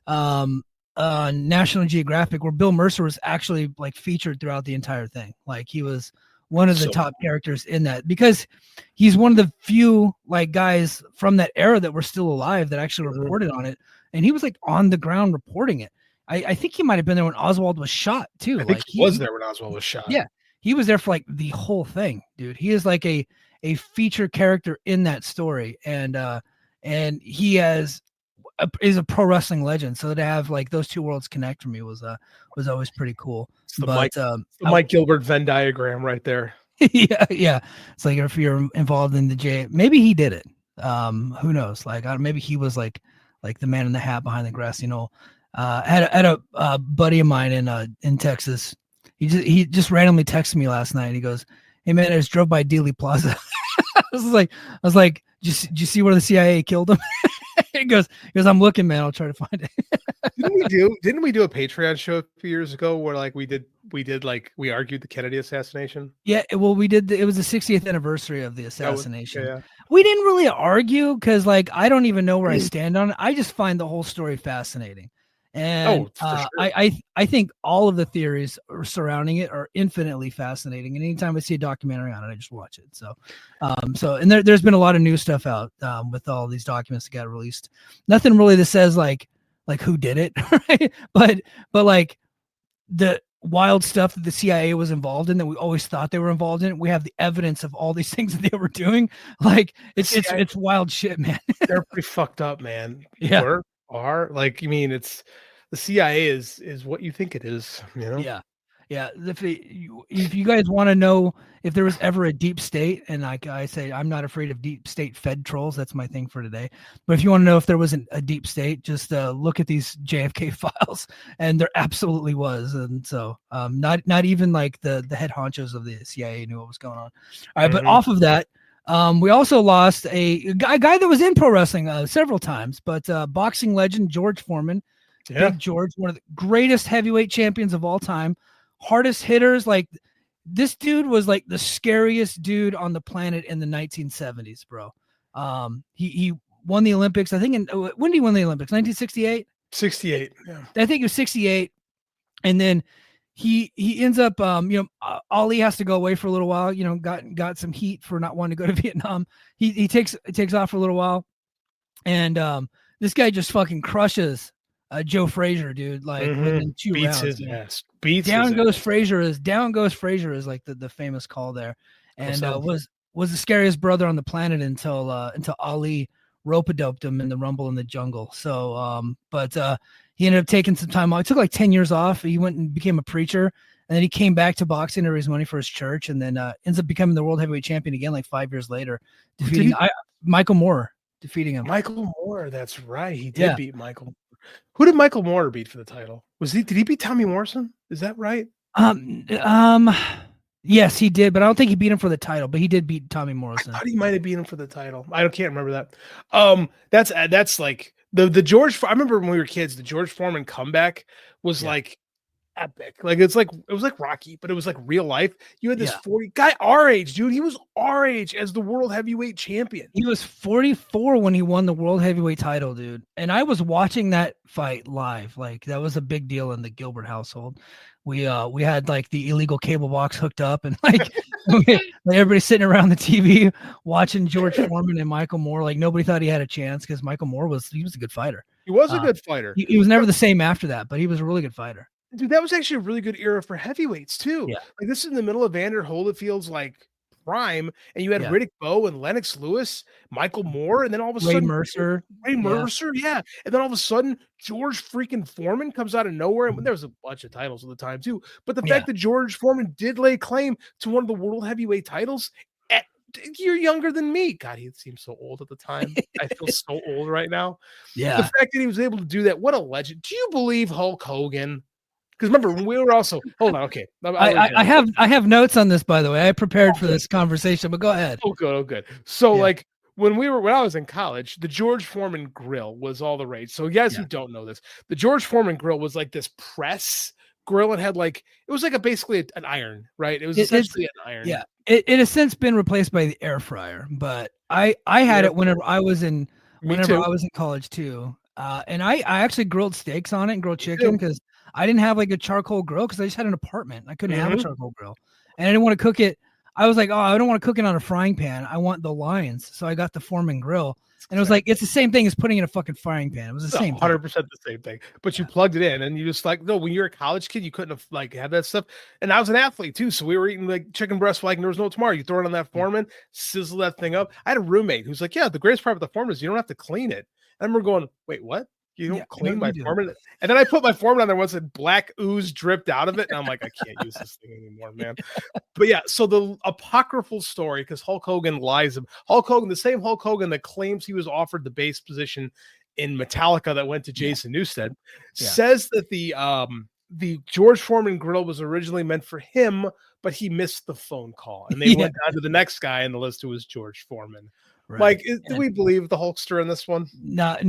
on National Geographic, where Bill Mercer was actually like featured throughout the entire thing. Like he was one of the top characters in that, because he's one of the few like guys from that era that were still alive that actually reported on it. And he was like on the ground reporting it. I think he might've been there when Oswald was shot too. I think he was there when Oswald was shot. Yeah. He was there for like the whole thing, dude. He is like a feature character in that story. And he is a pro wrestling legend. So to have like those two worlds connect for me was always pretty cool. It's the Mike Gilbert Venn diagram right there. Yeah. It's like if you're involved in the maybe he did it. Who knows? Like maybe he was like the man in the hat behind the grassy knoll. Had a buddy of mine in Texas. He just randomly texted me last night. He goes, "Hey man, I just drove by Dealey Plaza." I was like, did you see where the CIA killed him? He goes, "I'm looking, man. I'll try to find it." Didn't we do a Patreon show a few years ago where like we argued the Kennedy assassination? Yeah, well, we did. It was the 60th anniversary of the assassination. We didn't really argue because like I don't even know where I stand on it. I just find the whole story fascinating. And sure. I think all of the theories surrounding it are infinitely fascinating. And anytime I see a documentary on it, I just watch it. So and there's been a lot of new stuff out with all these documents that got released. Nothing really that says like who did it, right? But like the wild stuff that the CIA was involved in that we always thought they were involved in. We have the evidence of all these things that they were doing. Like it's wild shit, man. They're pretty fucked up, man. Yeah. Like, I mean, it's the CIA is what you think it is, Yeah. If you guys want to know if there was ever a deep state, and like I say, I'm not afraid of deep state Fed trolls. That's my thing for today. But if you want to know if there wasn't a deep state, just look at these JFK files, and there absolutely was. And so, not even like the head honchos of the CIA knew what was going on. All right, but off of that. We also lost a guy that was in pro wrestling several times, but boxing legend George Foreman, Big George, one of the greatest heavyweight champions of all time, hardest hitters. Like this dude was like the scariest dude on the planet in the 1970s, bro. He won the Olympics. I think when did he win the Olympics? 1968. 68. Yeah. I think it was 68, and then he ends up, Ali has to go away for a little while, got some heat for not wanting to go to Vietnam. He takes off for a little while. And this guy just fucking crushes Joe Frazier, dude. Like within 2 rounds. His ass. Down goes Frazier is like the famous call there. And was the scariest brother on the planet until Ali rope-a-doped him in the Rumble in the Jungle. So, but he ended up taking some time off. It took like 10 years off. He went and became a preacher, and then he came back to boxing to raise money for his church, and then ends up becoming the world heavyweight champion again like 5 years later, defeating Michael Moore. Defeating him. Michael Moore, that's right. He did beat Michael. Who did Michael Moore beat for the title? Did he beat Tommy Morrison? Is that right? Yes, he did, but I don't think he beat him for the title, but he did beat Tommy Morrison. I thought he might have beat him for the title. I can't remember that. That's like the George. I remember when we were kids, the George Foreman comeback was like epic. Like it was like Rocky, but it was like real life. You had this 40 guy our age, dude. He was our age as the world heavyweight champion. He was 44 when he won the world heavyweight title, dude. And I was watching that fight live. Like that was a big deal in the Gilbert household. We had like the illegal cable box hooked up, and like everybody sitting around the TV watching George Foreman and Michael Moore. Like nobody thought he had a chance because Michael Moore was a good fighter. He was a good fighter. He was never the same after that, but he was a really good fighter. Dude, that was actually a really good era for heavyweights too. Yeah. Like this is in the middle of Vander Holyfield's like prime, and you had Riddick Bowe and Lennox Lewis, Michael Moore, and then all of a sudden Mercer, and then all of a sudden George freaking Foreman comes out of nowhere, and there was a bunch of titles at the time too. But the fact that George Foreman did lay claim to one of the world heavyweight titles, you're younger than me. God, he seems so old at the time. I feel so old right now. Yeah, the fact that he was able to do that, what a legend. Do you believe Hulk Hogan? Because remember, we were also hold on. Okay, I have notes on this, by the way. I prepared for this conversation, but go ahead. Oh, good. So, like when I was in college, the George Foreman grill was all the rage. So, you guys who don't know this, the George Foreman grill was like this press grill and had like it was like basically an iron, right? It was essentially an iron. Yeah, it has since been replaced by the air fryer, but I had it whenever I was in college too. And I actually grilled steaks on it and grilled chicken because I didn't have like a charcoal grill because I just had an apartment. I couldn't have a charcoal grill, and I didn't want to cook it. I was like, oh, I don't want to cook it on a frying pan. I want the lines. So I got the Foreman grill, and it was like, it's the same thing as putting in a fucking frying pan. It was the same 100% the same thing, but you plugged it in and you just like, no, when you're a college kid, you couldn't have like had that stuff. And I was an athlete too. So we were eating like chicken breast like there was no tomorrow. You throw it on that Foreman, sizzle that thing up. I had a roommate who's like, yeah, the greatest part of the Foreman is you don't have to clean it. And we're going, wait, what? You don't clean my Foreman? And then I put my Foreman on there once and black ooze dripped out of it. And I'm like, I can't use this thing anymore, man. But yeah, so the apocryphal story, because Hulk Hogan lies. Hulk Hogan, the same Hulk Hogan that claims he was offered the bass position in Metallica that went to Jason Newsted, says that the George Foreman grill was originally meant for him, but he missed the phone call. And they went down to the next guy in the list who was George Foreman. Right. Like, do we believe the Hulkster in this one? Not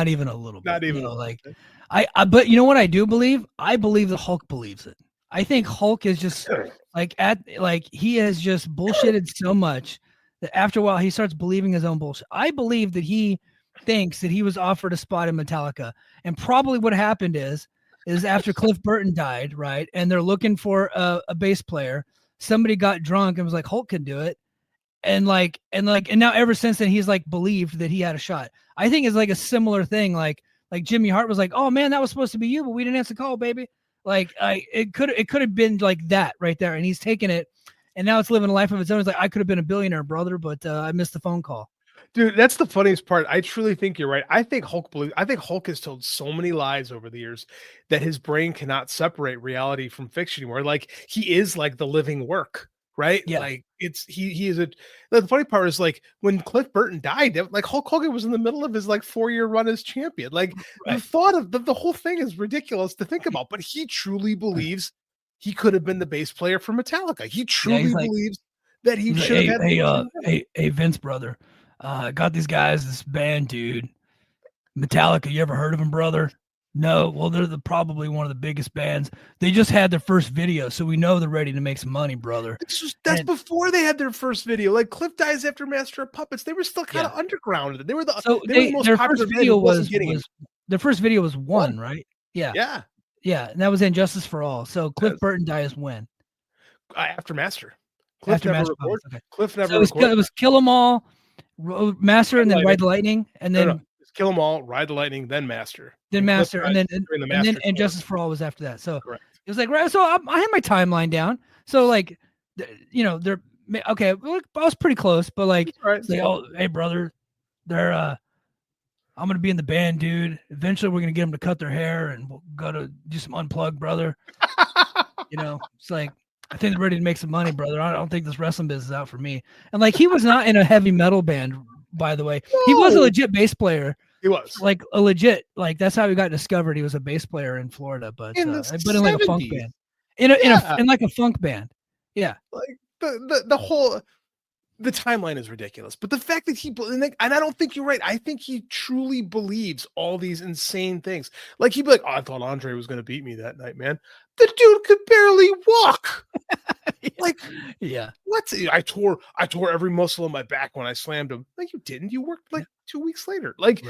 even a little bit. Not even like but you know what I do believe? I believe the Hulk believes it. I think Hulk is just he has just bullshitted so much that after a while he starts believing his own bullshit. I believe that he thinks that he was offered a spot in Metallica, and probably what happened is after Cliff Burton died, right, and they're looking for a bass player, somebody got drunk and was like, Hulk can do it. And now ever since then he's like believed that he had a shot. I think it's like a similar thing. Like Jimmy Hart was like, oh man, that was supposed to be you, but we didn't answer the call, baby. Like it could have been like that right there. And he's taken it and now it's living a life of its own. It's like, I could have been a billionaire, brother, but I missed the phone call. Dude, that's the funniest part. I truly think you're right. I think Hulk has told so many lies over the years that his brain cannot separate reality from fiction anymore. Like he is like the living work. Right? Yeah. Like he is the funny part is like when Cliff Burton died, like Hulk Hogan was in the middle of his like 4-year run as champion. Like the thought of the whole thing is ridiculous to think about, but he truly believes he could have been the bass player for Metallica. He truly believes that he should have had. Hey, Vince, brother, got these guys, this band, dude. Metallica, you ever heard of them, brother? No, well, they're probably one of the biggest bands. They just had their first video, so we know they're ready to make some money, brother. That's before they had their first video. Like Cliff dies after Master of Puppets. They were still kind of underground. They were the most popular band. Their first video was One, right? Yeah. And that was Injustice for All. So Cliff Burton dies when? After Master. Cliff never recorded. Okay. Cliff never recorded. It was Kill 'Em All, Master, and then Ride the Lightning, and then Kill 'Em All, Ride the Lightning, then Master. Then Master, and then Justice for All was after that. So correct. It was like, right. So I had my timeline down. So like, they're okay. I was pretty close, but like, oh, hey brother, they're I'm going to be in the band, dude. Eventually we're going to get them to cut their hair and we'll go to do some unplugged, brother. It's like, I think they're ready to make some money, brother. I don't think this wrestling business is out for me. And like, he was not in a heavy metal band, by the way. No. He was a legit bass player. He was like a legit, like that's how he got discovered. He was a bass player in Florida, but in like a funk band, in like a funk band. Yeah. Like the whole, the timeline is ridiculous, but the fact that and I don't think you're right. I think he truly believes all these insane things. Like he'd be like, oh, I thought Andre was going to beat me that night, man. The dude could barely walk. Like, yeah. What? I tore every muscle in my back when I slammed him. Like you didn't. You worked like 2 weeks later. Like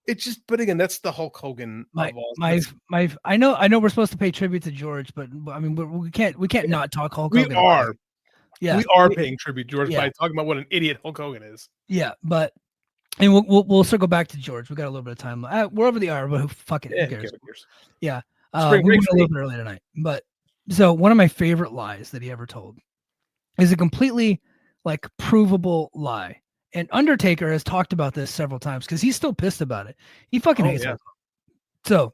it's just. But again, that's the Hulk Hogan. I know we're supposed to pay tribute to George, but I mean we can't not talk Hulk Hogan. We are. Yeah, we are paying tribute to George by talking about what an idiot Hulk Hogan is. Yeah, but and we'll circle back to George. We got a little bit of time. We're over the hour, but who cares? Yeah, we went a little bit early tonight. But so one of my favorite lies that he ever told is a completely like provable lie. And Undertaker has talked about this several times because he's still pissed about it. He fucking hates Hogan. So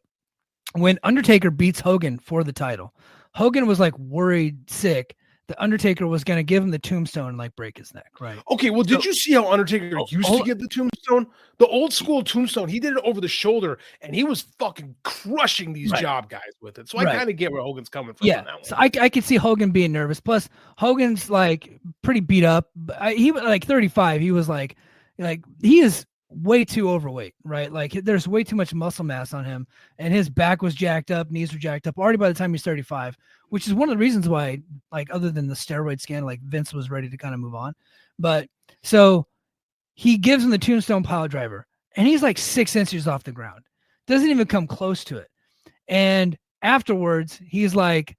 when Undertaker beats Hogan for the title, Hogan was like worried sick. The Undertaker was going to give him the tombstone and like break his neck, right? Okay, well, did you see how Undertaker used to get the tombstone? The old school tombstone, he did it over the shoulder, and he was fucking crushing these job guys with it. So I kind of get where Hogan's coming from. Yeah, on that one. So I could see Hogan being nervous. Plus, Hogan's like pretty beat up. He was like 35. He was like he is way too overweight, right? Like there's way too much muscle mass on him, and his back was jacked up, knees were jacked up already by the time he's 35, which is one of the reasons why, like, other than the steroid scandal, like Vince was ready to kind of move on. But so he gives him the tombstone pile driver, and he's like 6 inches off the ground, doesn't even come close to it. And afterwards, he's like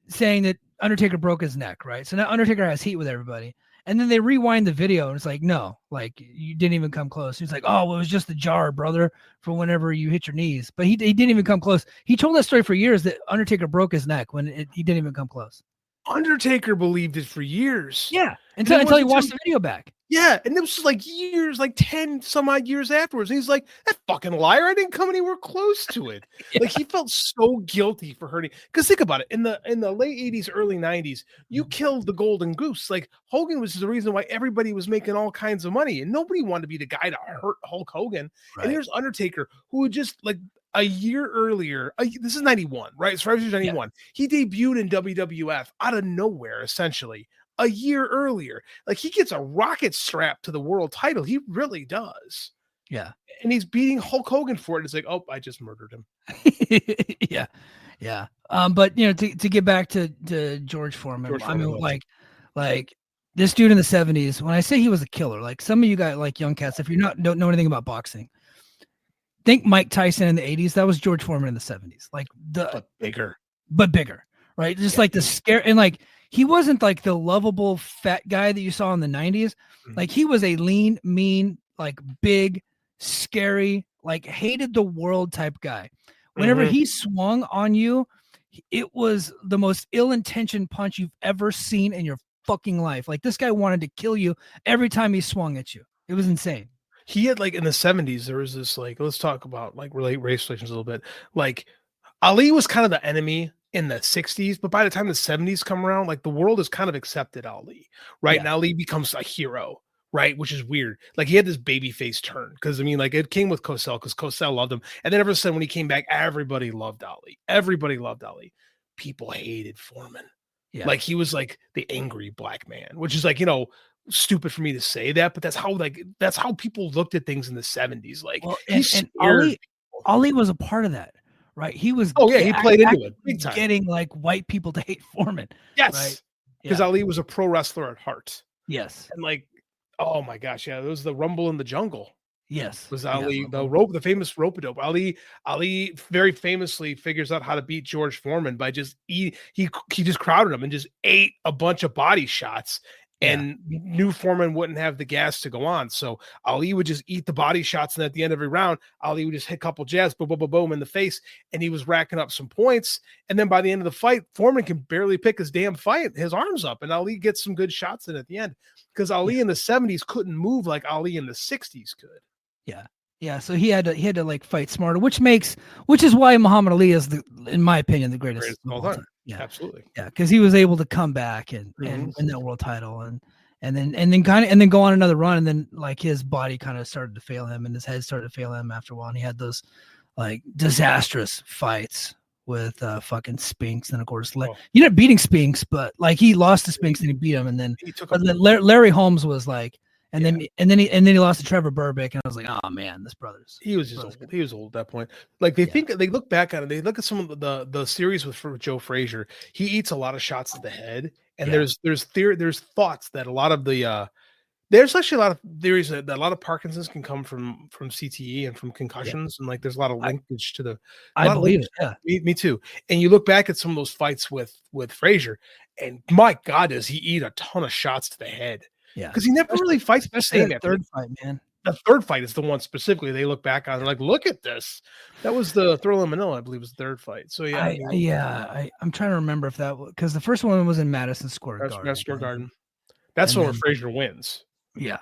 saying that Undertaker broke his neck, right? So now Undertaker has heat with everybody. And then they rewind the video, and it's like, no, like you didn't even come close. He's like, oh, well, it was just a jar, brother, for whenever you hit your knees. But he didn't even come close. He told that story for years that Undertaker broke his neck when he didn't even come close. Undertaker believed it for years. Yeah, until he watched the video back. Yeah, and it was just like years, like 10 some odd years afterwards. And he's like, that fucking liar, I didn't come anywhere close to it. Like he felt so guilty for hurting. Because think about it, in the late 80s, early 90s, you killed the golden goose. Like Hogan was the reason why everybody was making all kinds of money, and nobody wanted to be the guy to hurt Hulk Hogan. Right. And here's Undertaker, who had just like a year earlier, this is 91, right? It's February 91. Yeah. He debuted in WWF out of nowhere, essentially. A year earlier, like he gets a rocket strap to the world title. He really does. Yeah. And he's beating Hulk Hogan for it. It's like, oh, I just murdered him. Yeah. Yeah. But to get back to George Foreman, I mean, like this dude in the 70s, when I say he was a killer, like some of you guys, like young cats, if you don't know anything about boxing, think Mike Tyson in the 80s. That was George Foreman in the 70s. Like but bigger, right? Just like the scare, and like, he wasn't like the lovable fat guy that you saw in the 90s. Like he was a lean, mean, like big, scary, like hated the world type guy. Whenever he swung on you, it was the most ill-intentioned punch you've ever seen in your fucking life. Like this guy wanted to kill you every time he swung at you. It was insane. He had like in the 70s, there was this like, let's talk about like race relations a little bit. Like Ali was kind of the enemy in the 60s, but by the time the 70s come around, like the world has kind of accepted Ali, right? Yeah. And Ali becomes a hero, right? Which is weird. Like he had this baby face turn because I mean, like it came with Cosell because Cosell loved him, and then ever since when he came back, everybody loved Ali. Everybody loved Ali. People hated Foreman. Yeah, like he was like the angry black man, which is like stupid for me to say that, but that's how people looked at things in the 70s. Like and Ali was a part of that. Right, he was. Oh yeah, he played into it big time, getting like white people to hate Foreman. Yes, right? Because Ali was a pro wrestler at heart. Yes, and like, oh my gosh, yeah, there was the Rumble in the Jungle. Yes, was Ali the famous rope-a-dope? Ali very famously figures out how to beat George Foreman by just he just crowded him and just ate a bunch of body shots. And knew Foreman wouldn't have the gas to go on. So Ali would just eat the body shots. And at the end of every round, Ali would just hit a couple jabs, boom, boom, boom, boom in the face. And he was racking up some points. And then by the end of the fight, Foreman can barely pick his arms up. And Ali gets some good shots in at the end because Ali in the 70s couldn't move like Ali in the 60s could. Yeah. Yeah, so he had to like fight smarter, which is why Muhammad Ali is in my opinion, the greatest of all time. Yeah, absolutely. Yeah, because he was able to come back and win that world title and then go on another run, and then like his body kind of started to fail him and his head started to fail him after a while, and he had those like disastrous fights with fucking Spinks, and of course he ended up beating Spinks, but like he lost to Spinks and he beat him, and then Larry Holmes was like. And then he lost to Trevor Burbick, and I was like, oh man, this brother's. He was old. He was old at that point. Like they look back at it. They look at some of the series with Joe Frazier. He eats a lot of shots to the head, and there's thoughts that a lot of the there's actually a lot of theories that a lot of Parkinson's can come from CTE and from concussions, and like there's a lot of linkage to the. I believe it. Yeah, me too. And you look back at some of those fights with Frazier, and my God, does he eat a ton of shots to the head? Yeah, because he never really fights the same. Third fight, man. The third fight is the one specifically they look back on. They're like, look at this. That was the Thrill in Manila, I believe, was the third fight. So I'm trying to remember if that was because the first one was in Madison Square Garden. Madison Square Garden. That's the one where Frazier wins. Yeah.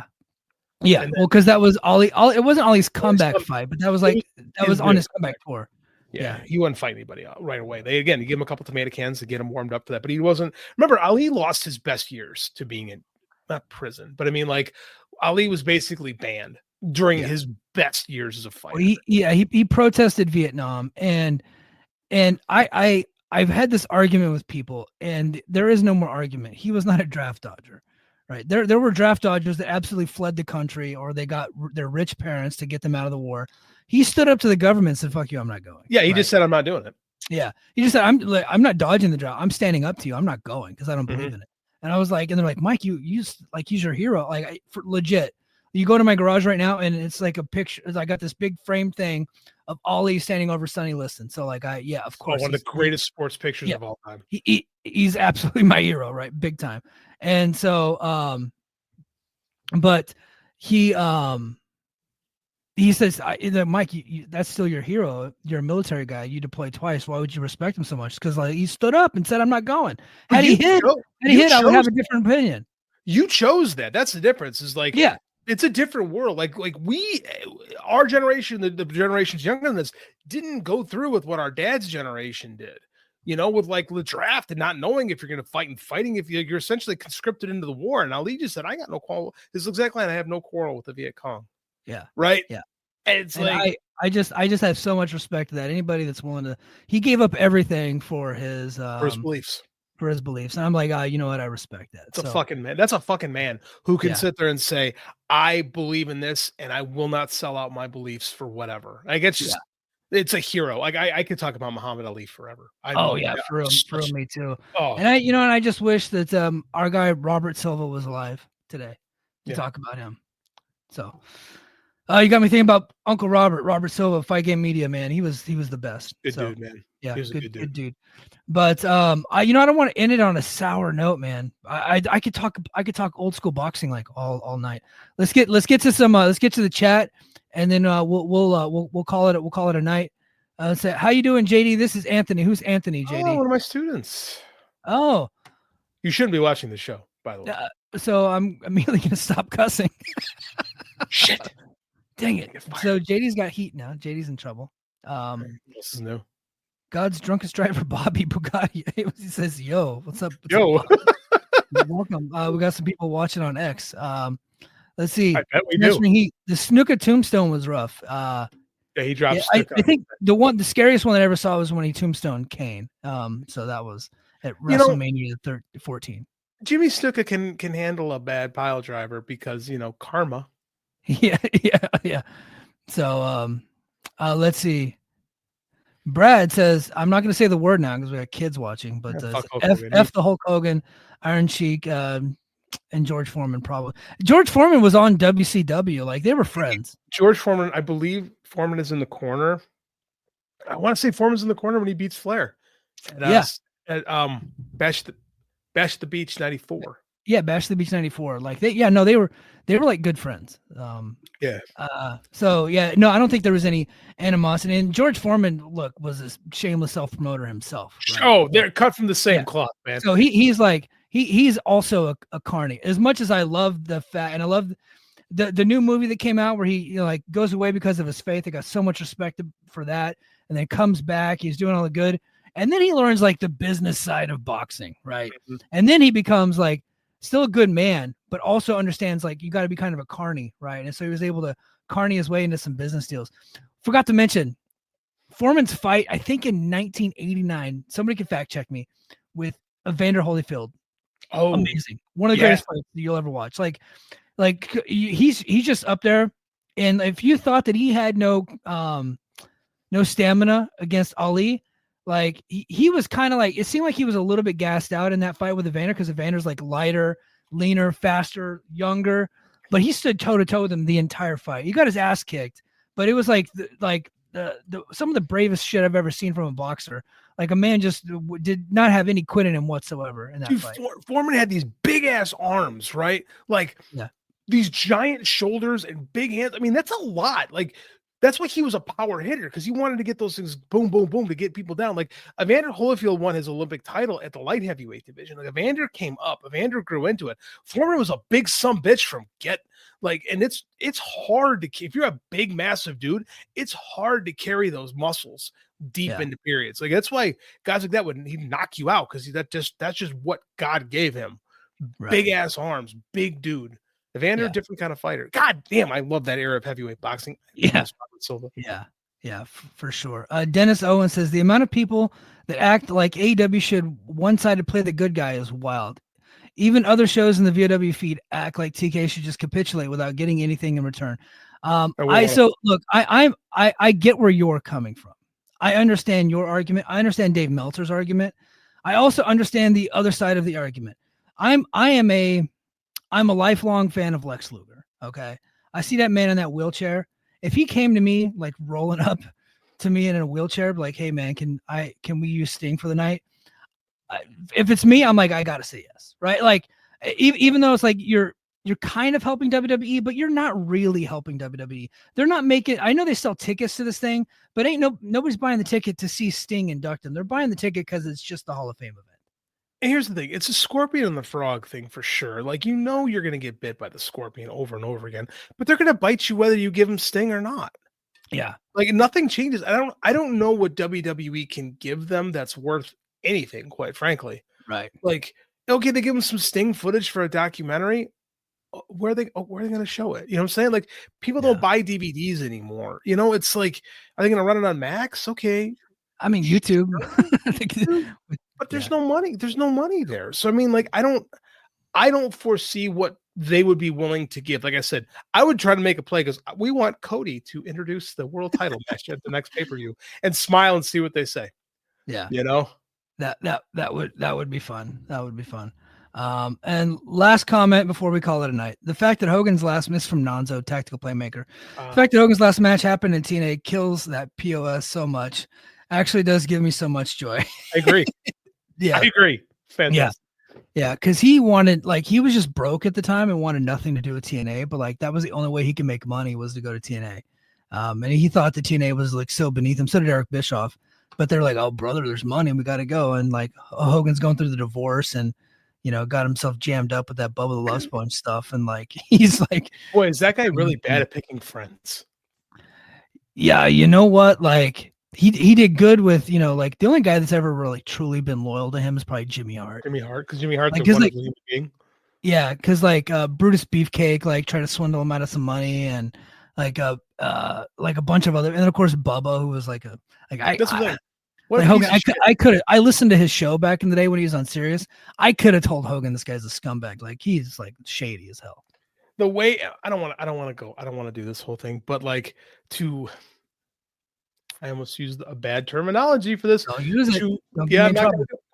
Yeah. Well, because that was Ollie. It wasn't Ollie's comeback fight, but that was like that was on his comeback tour. Yeah, he wouldn't fight anybody right away. You give him a couple tomato cans to get him warmed up to that, but he wasn't. Remember, Ali lost his best years to being in. Not prison, but I mean, like Ali was basically banned during his best years as a fighter. He protested Vietnam, and I've had this argument with people, and there is no more argument. He was not a draft dodger, right? There were draft dodgers that absolutely fled the country, or they got their rich parents to get them out of the war. He stood up to the government and said, "Fuck you, I'm not going." Yeah, he just said, "I'm not doing it." Yeah, he just said, "I'm not dodging the draft. I'm standing up to you. I'm not going because I don't believe in it." And I was like, and they're like, Mike, he's your hero. Like, for legit, you go to my garage right now, and it's like a picture. I got this big frame thing of Ollie standing over Sonny Liston. So, like, of course, one of the greatest sports pictures of all time. He's absolutely my hero, right? Big time. And so, but he says, Mike, that's still your hero. You're a military guy. You deployed twice. Why would you respect him so much? Because like he stood up and said, "I'm not going." Had he hit, I would have a different opinion. You chose that. That's the difference. Is like, it's a different world. Like our generation, the generations younger than this, didn't go through with what our dad's generation did. With like the draft and not knowing if you're going to fight and fighting if you're essentially conscripted into the war. And Ali just said, "I got no quarrel." This is exactly, and I have no quarrel with the Viet Cong. Yeah. Right. Yeah. And it's like I just have so much respect to that. Anybody that's willing to, he gave up everything for his beliefs. For his beliefs. And I'm like, you know what? I respect that. It's a fucking man. That's a fucking man who can sit there and say, "I believe in this and I will not sell out my beliefs for whatever." Like it's just it's a hero. Like I could talk about Muhammad Ali forever. For real, me too. And I just wish that our guy Robert Silva was alive today to talk about him. So you got me thinking about Uncle Robert Silva, Fight Game Media, man. He was the best. Good dude, man. Yeah, he was good dude. But I don't want to end it on a sour note, man. I could talk old school boxing like all night. Let's get to some let's get to the chat, and then we'll call it a night. So how you doing, JD? This is Anthony. Who's Anthony, JD? Oh, one of my students. Oh, you shouldn't be watching the show, by the way. So I'm immediately gonna stop cussing. Shit. Dang it. So JD's got heat now. JD's in trouble. This is new. God's drunkest driver, Bobby Bugatti. He says, "Yo, what's up?" Yo. Welcome. We got some people watching on X. Let's see. I bet we do. The Snuka Tombstone was rough. He dropped. I think the scariest one that I ever saw was when he tombstoned Kane. So that was at WrestleMania 14. Jimmy Snuka can handle a bad pile driver because karma. Yeah. So let's see. Brad says, I'm not going to say the word now because we got kids watching, but F the Hulk Hogan, Iron Sheik, and George Foreman probably. George Foreman was on WCW. Like, they were friends. George Foreman, I believe Foreman is in the corner. I want to say Foreman's in the corner when he beats Flair. At Bash the Beach 94. Yeah, Bash the Beach 94. Like they were like good friends. So I don't think there was any animosity. And George Foreman, was a shameless self-promoter himself. Right? Oh, they're cut from the same cloth, man. So he's also a carny. As much as I love the fact, and I love the new movie that came out where he like goes away because of his faith. I got so much respect for that, and then comes back. He's doing all the good, and then he learns like the business side of boxing, right? And then he becomes like still a good man, but also understands like you got to be kind of a carny, right? And so he was able to carny his way into some business deals. Forgot to mention Foreman's fight, I think in 1989. Somebody can fact check me, with Evander Holyfield. Oh, amazing! One of the greatest fights you'll ever watch. Like he's just up there. And if you thought that he had no stamina against Ali, like he was kind of like, it seemed like he was a little bit gassed out in that fight with Evander, because Evander's like lighter, leaner, faster, younger, but he stood toe to toe with him the entire fight. He got his ass kicked, but it was like some of the bravest shit I've ever seen from a boxer. Like a man just did not have any quit in him whatsoever in that fight. Foreman had these big ass arms, right? Like these giant shoulders and big hands. I mean, that's a lot. Like that's why he was a power hitter, because he wanted to get those things boom, boom, boom to get people down. Like Evander Holyfield won his Olympic title at the light heavyweight division. Like Evander came up, Evander grew into it. Foreman was a big bitch from and it's hard to, if you're a big, massive dude, it's hard to carry those muscles deep into periods. Like that's why guys like that he'd knock you out, because that's just what God gave him. Right. Big ass arms, big dude. Evander, different kind of fighter. God damn, I love that era of heavyweight boxing. Yeah, for sure. Dennis Owen says the amount of people that act like AEW should one-sided play the good guy is wild. Even other shows in the VOW feed act like TK should just capitulate without getting anything in return. I get where you're coming from. I understand your argument. I understand Dave Meltzer's argument. I also understand the other side of the argument. I'm a lifelong fan of Lex Luger. Okay. I see that man in that wheelchair. If he came to me, like rolling up to me in a wheelchair, like, hey man, can we use Sting for the night? If it's me, I'm like, I gotta say yes. Right. Like even though it's like, you're kind of helping WWE, but you're not really helping WWE. They're not making, I know they sell tickets to this thing, but nobody's buying the ticket to see Sting induct him. They're buying the ticket because it's just the Hall of Fame event. And here's the thing. It's a scorpion and the frog thing for sure. Like, you're going to get bit by the scorpion over and over again, but they're going to bite you whether you give them Sting or not. Yeah. Like nothing changes. I don't know what WWE can give them that's worth anything, quite frankly. Right. Like, okay, they give them some Sting footage for a documentary. Where are they going to show it? You know what I'm saying? Like, people don't buy DVDs anymore. It's like, are they going to run it on Max? Okay. I mean, YouTube. But there's no money. There's no money there. So I mean, like, I don't foresee what they would be willing to give. Like I said, I would try to make a play because we want Cody to introduce the world title match at the next pay-per-view and smile and see what they say. Yeah. That would be fun. That would be fun. And last comment before we call it a night. The fact that Hogan's last miss from Nonzo, tactical playmaker. The fact that Hogan's last match happened in TNA kills that POS so much. Actually does give me so much joy. I agree. Yeah. I agree. Fantastic. Yeah. Cause he was just broke at the time and wanted nothing to do with TNA, but like that was the only way he could make money was to go to TNA. And he thought the TNA was like so beneath him. So did Eric Bischoff, but they're like, oh brother, there's money. We got to go. And like Hogan's going through the divorce and, got himself jammed up with that Bubba the Love Sponge stuff. And like, he's like, boy, is that guy really bad at picking friends? Yeah. You know what? Like, He did good with, like the only guy that's ever really truly been loyal to him is probably Jimmy Hart. Because Jimmy Hart's like, a wonderful human being. Yeah, because like Brutus Beefcake like tried to swindle him out of some money and like a bunch of other, and then of course Bubba, who was I listened to his show back in the day when he was on Sirius. I could have told Hogan this guy's a scumbag. Like he's like shady as hell. The way I don't want to do this whole thing, but like I almost used a bad terminology for this. Don't use it. I'm not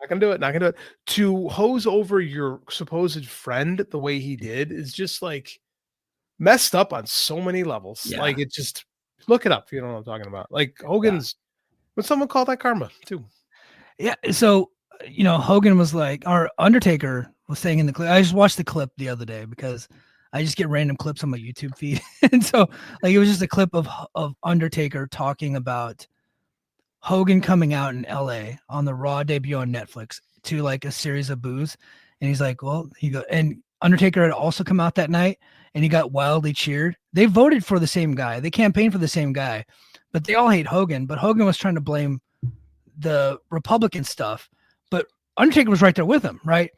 gonna do it. To hose over your supposed friend the way he did is just like messed up on so many levels. Yeah. Like it just look it up if you don't know what I'm talking about. Like Hogan's, would someone call that karma too? Yeah. So Hogan was like, or Undertaker was saying in the clip. I just watched the clip the other day because I just get random clips on my YouTube feed. And so like, it was just a clip of Undertaker talking about Hogan coming out in LA on the Raw debut on Netflix to like a series of boos. And he's like, well, and Undertaker had also come out that night and he got wildly cheered. They voted for the same guy. They campaigned for the same guy, but they all hate Hogan. But Hogan was trying to blame the Republican stuff, but Undertaker was right there with him, right?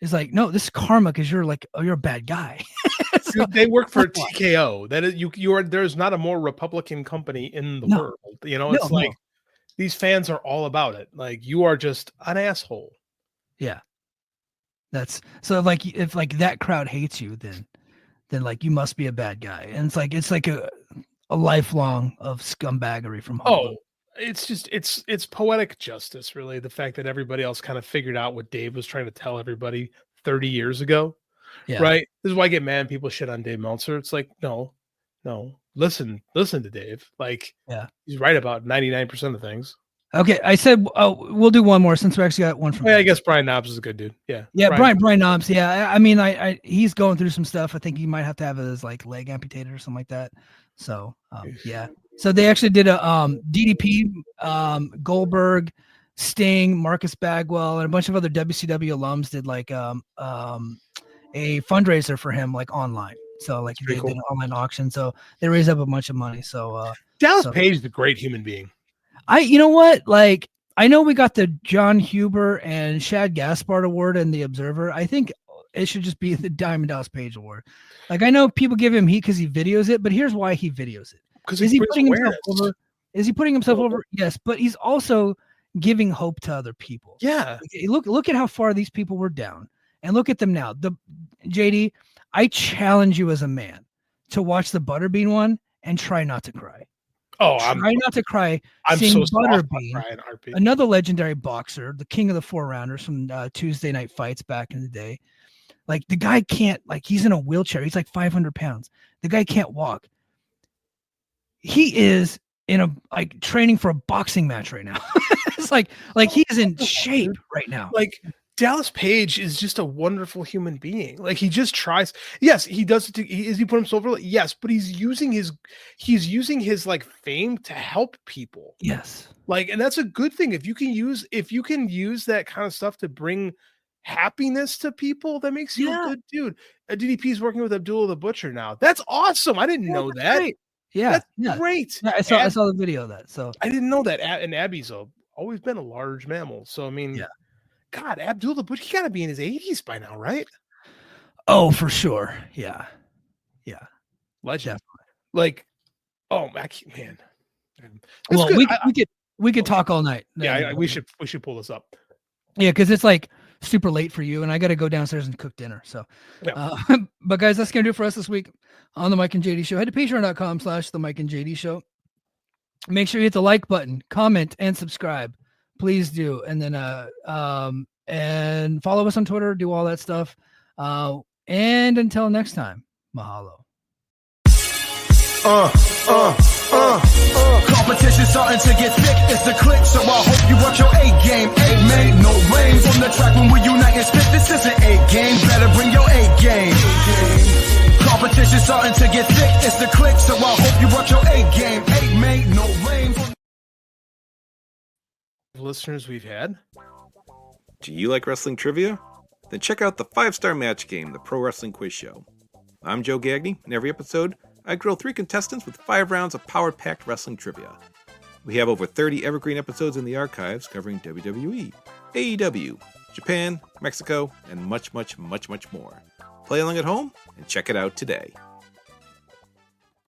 It's like, no, this is karma because you're a bad guy. So, they work for TKO. That is, you are. There's not a more Republican company in the world. You know, it's like these fans are all about it. Like, you are just an asshole. Yeah, that's so. If that crowd hates you, then like you must be a bad guy. And it's like a lifelong of scumbaggery from Hogan. It's just it's poetic justice, really. The fact that everybody else kind of figured out what Dave was trying to tell everybody 30 years ago. Yeah. Right. This is why I get mad when people shit on Dave Meltzer. It's like, no, listen to Dave. Like, he's right about 99% of things. Okay. I said, we'll do one more since we actually got one from. I guess Brian Knobs is a good dude. Yeah. Yeah. Brian Knobs. Yeah. I mean, he's going through some stuff. I think he might have to have his like leg amputated or something like that. So, yeah. So they actually did a DDP, Goldberg, Sting, Marcus Bagwell, and a bunch of other WCW alums did like a fundraiser for him, like online. So like they did an online auction. So they raised up a bunch of money. So Dallas Page is a great human being. You know what? Like, I know we got the John Huber and Shad Gaspard Award in the Observer. I think it should just be the Diamond Dallas Page Award. Like, I know people give him heat because he videos it, but here's why he videos it. Is he putting himself over? Is he putting himself over? Yes, but he's also giving hope to other people. Yeah. Look at how far these people were down, and look at them now. The JD, I challenge you as a man to watch the Butterbean one and try not to cry. Try not to cry. I'm seeing so Butterbean, another legendary boxer, the king of the 4-rounders from Tuesday Night Fights back in the day. Like, the guy can't, like, he's in a wheelchair. He's like 500 pounds. The guy can't walk. He is training for a boxing match right now. It's like he is in shape right now. Like, Dallas Page is just a wonderful human being. Like, he just tries. Yes, he does it. Is he put himself over? Yes, but he's using his like fame to help people. Yes. Like, and that's a good thing. If you can use that kind of stuff to bring happiness to people, that makes you a good dude. DDP is working with Abdullah the Butcher now. That's awesome. I didn't know that. Great. Yeah, that's great. Yeah, I saw the video of that. So I didn't know that. And Abby's always been a large mammal. So I mean, God, Abdul the Butcher, he got to be in his 80s by now, right? Oh, for sure. Yeah. Legend. Definitely. Like, man. Well, we could talk all night. Yeah, we should pull this up. Yeah, because it's like super late for you, and I got to go downstairs and cook dinner. So, but guys, that's gonna do it for us this week on the Mike and JD Show. Head to patreon.com/the Mike and JD Show. Make sure you hit the like button, comment, and subscribe. Please do, and then and follow us on Twitter. Do all that stuff. And until next time, mahalo. Competition starting to get thick, it's the click, so I hope you watch your A game. Made no rain from the track when we unite and spit. This is an A game, better bring your A game. Competition starting to get thick, it's the click, so I hope you watch your A game. Made no rain from listeners we've had. Do you like wrestling trivia? Then check out the 5-Star Match Game, the Pro Wrestling Quiz Show. I'm Joe Gagney, and every episode, I grill 3 contestants with 5 rounds of power-packed wrestling trivia. We have over 30 evergreen episodes in the archives covering WWE, AEW, Japan, Mexico, and much, much, much, much more. Play along at home and check it out today.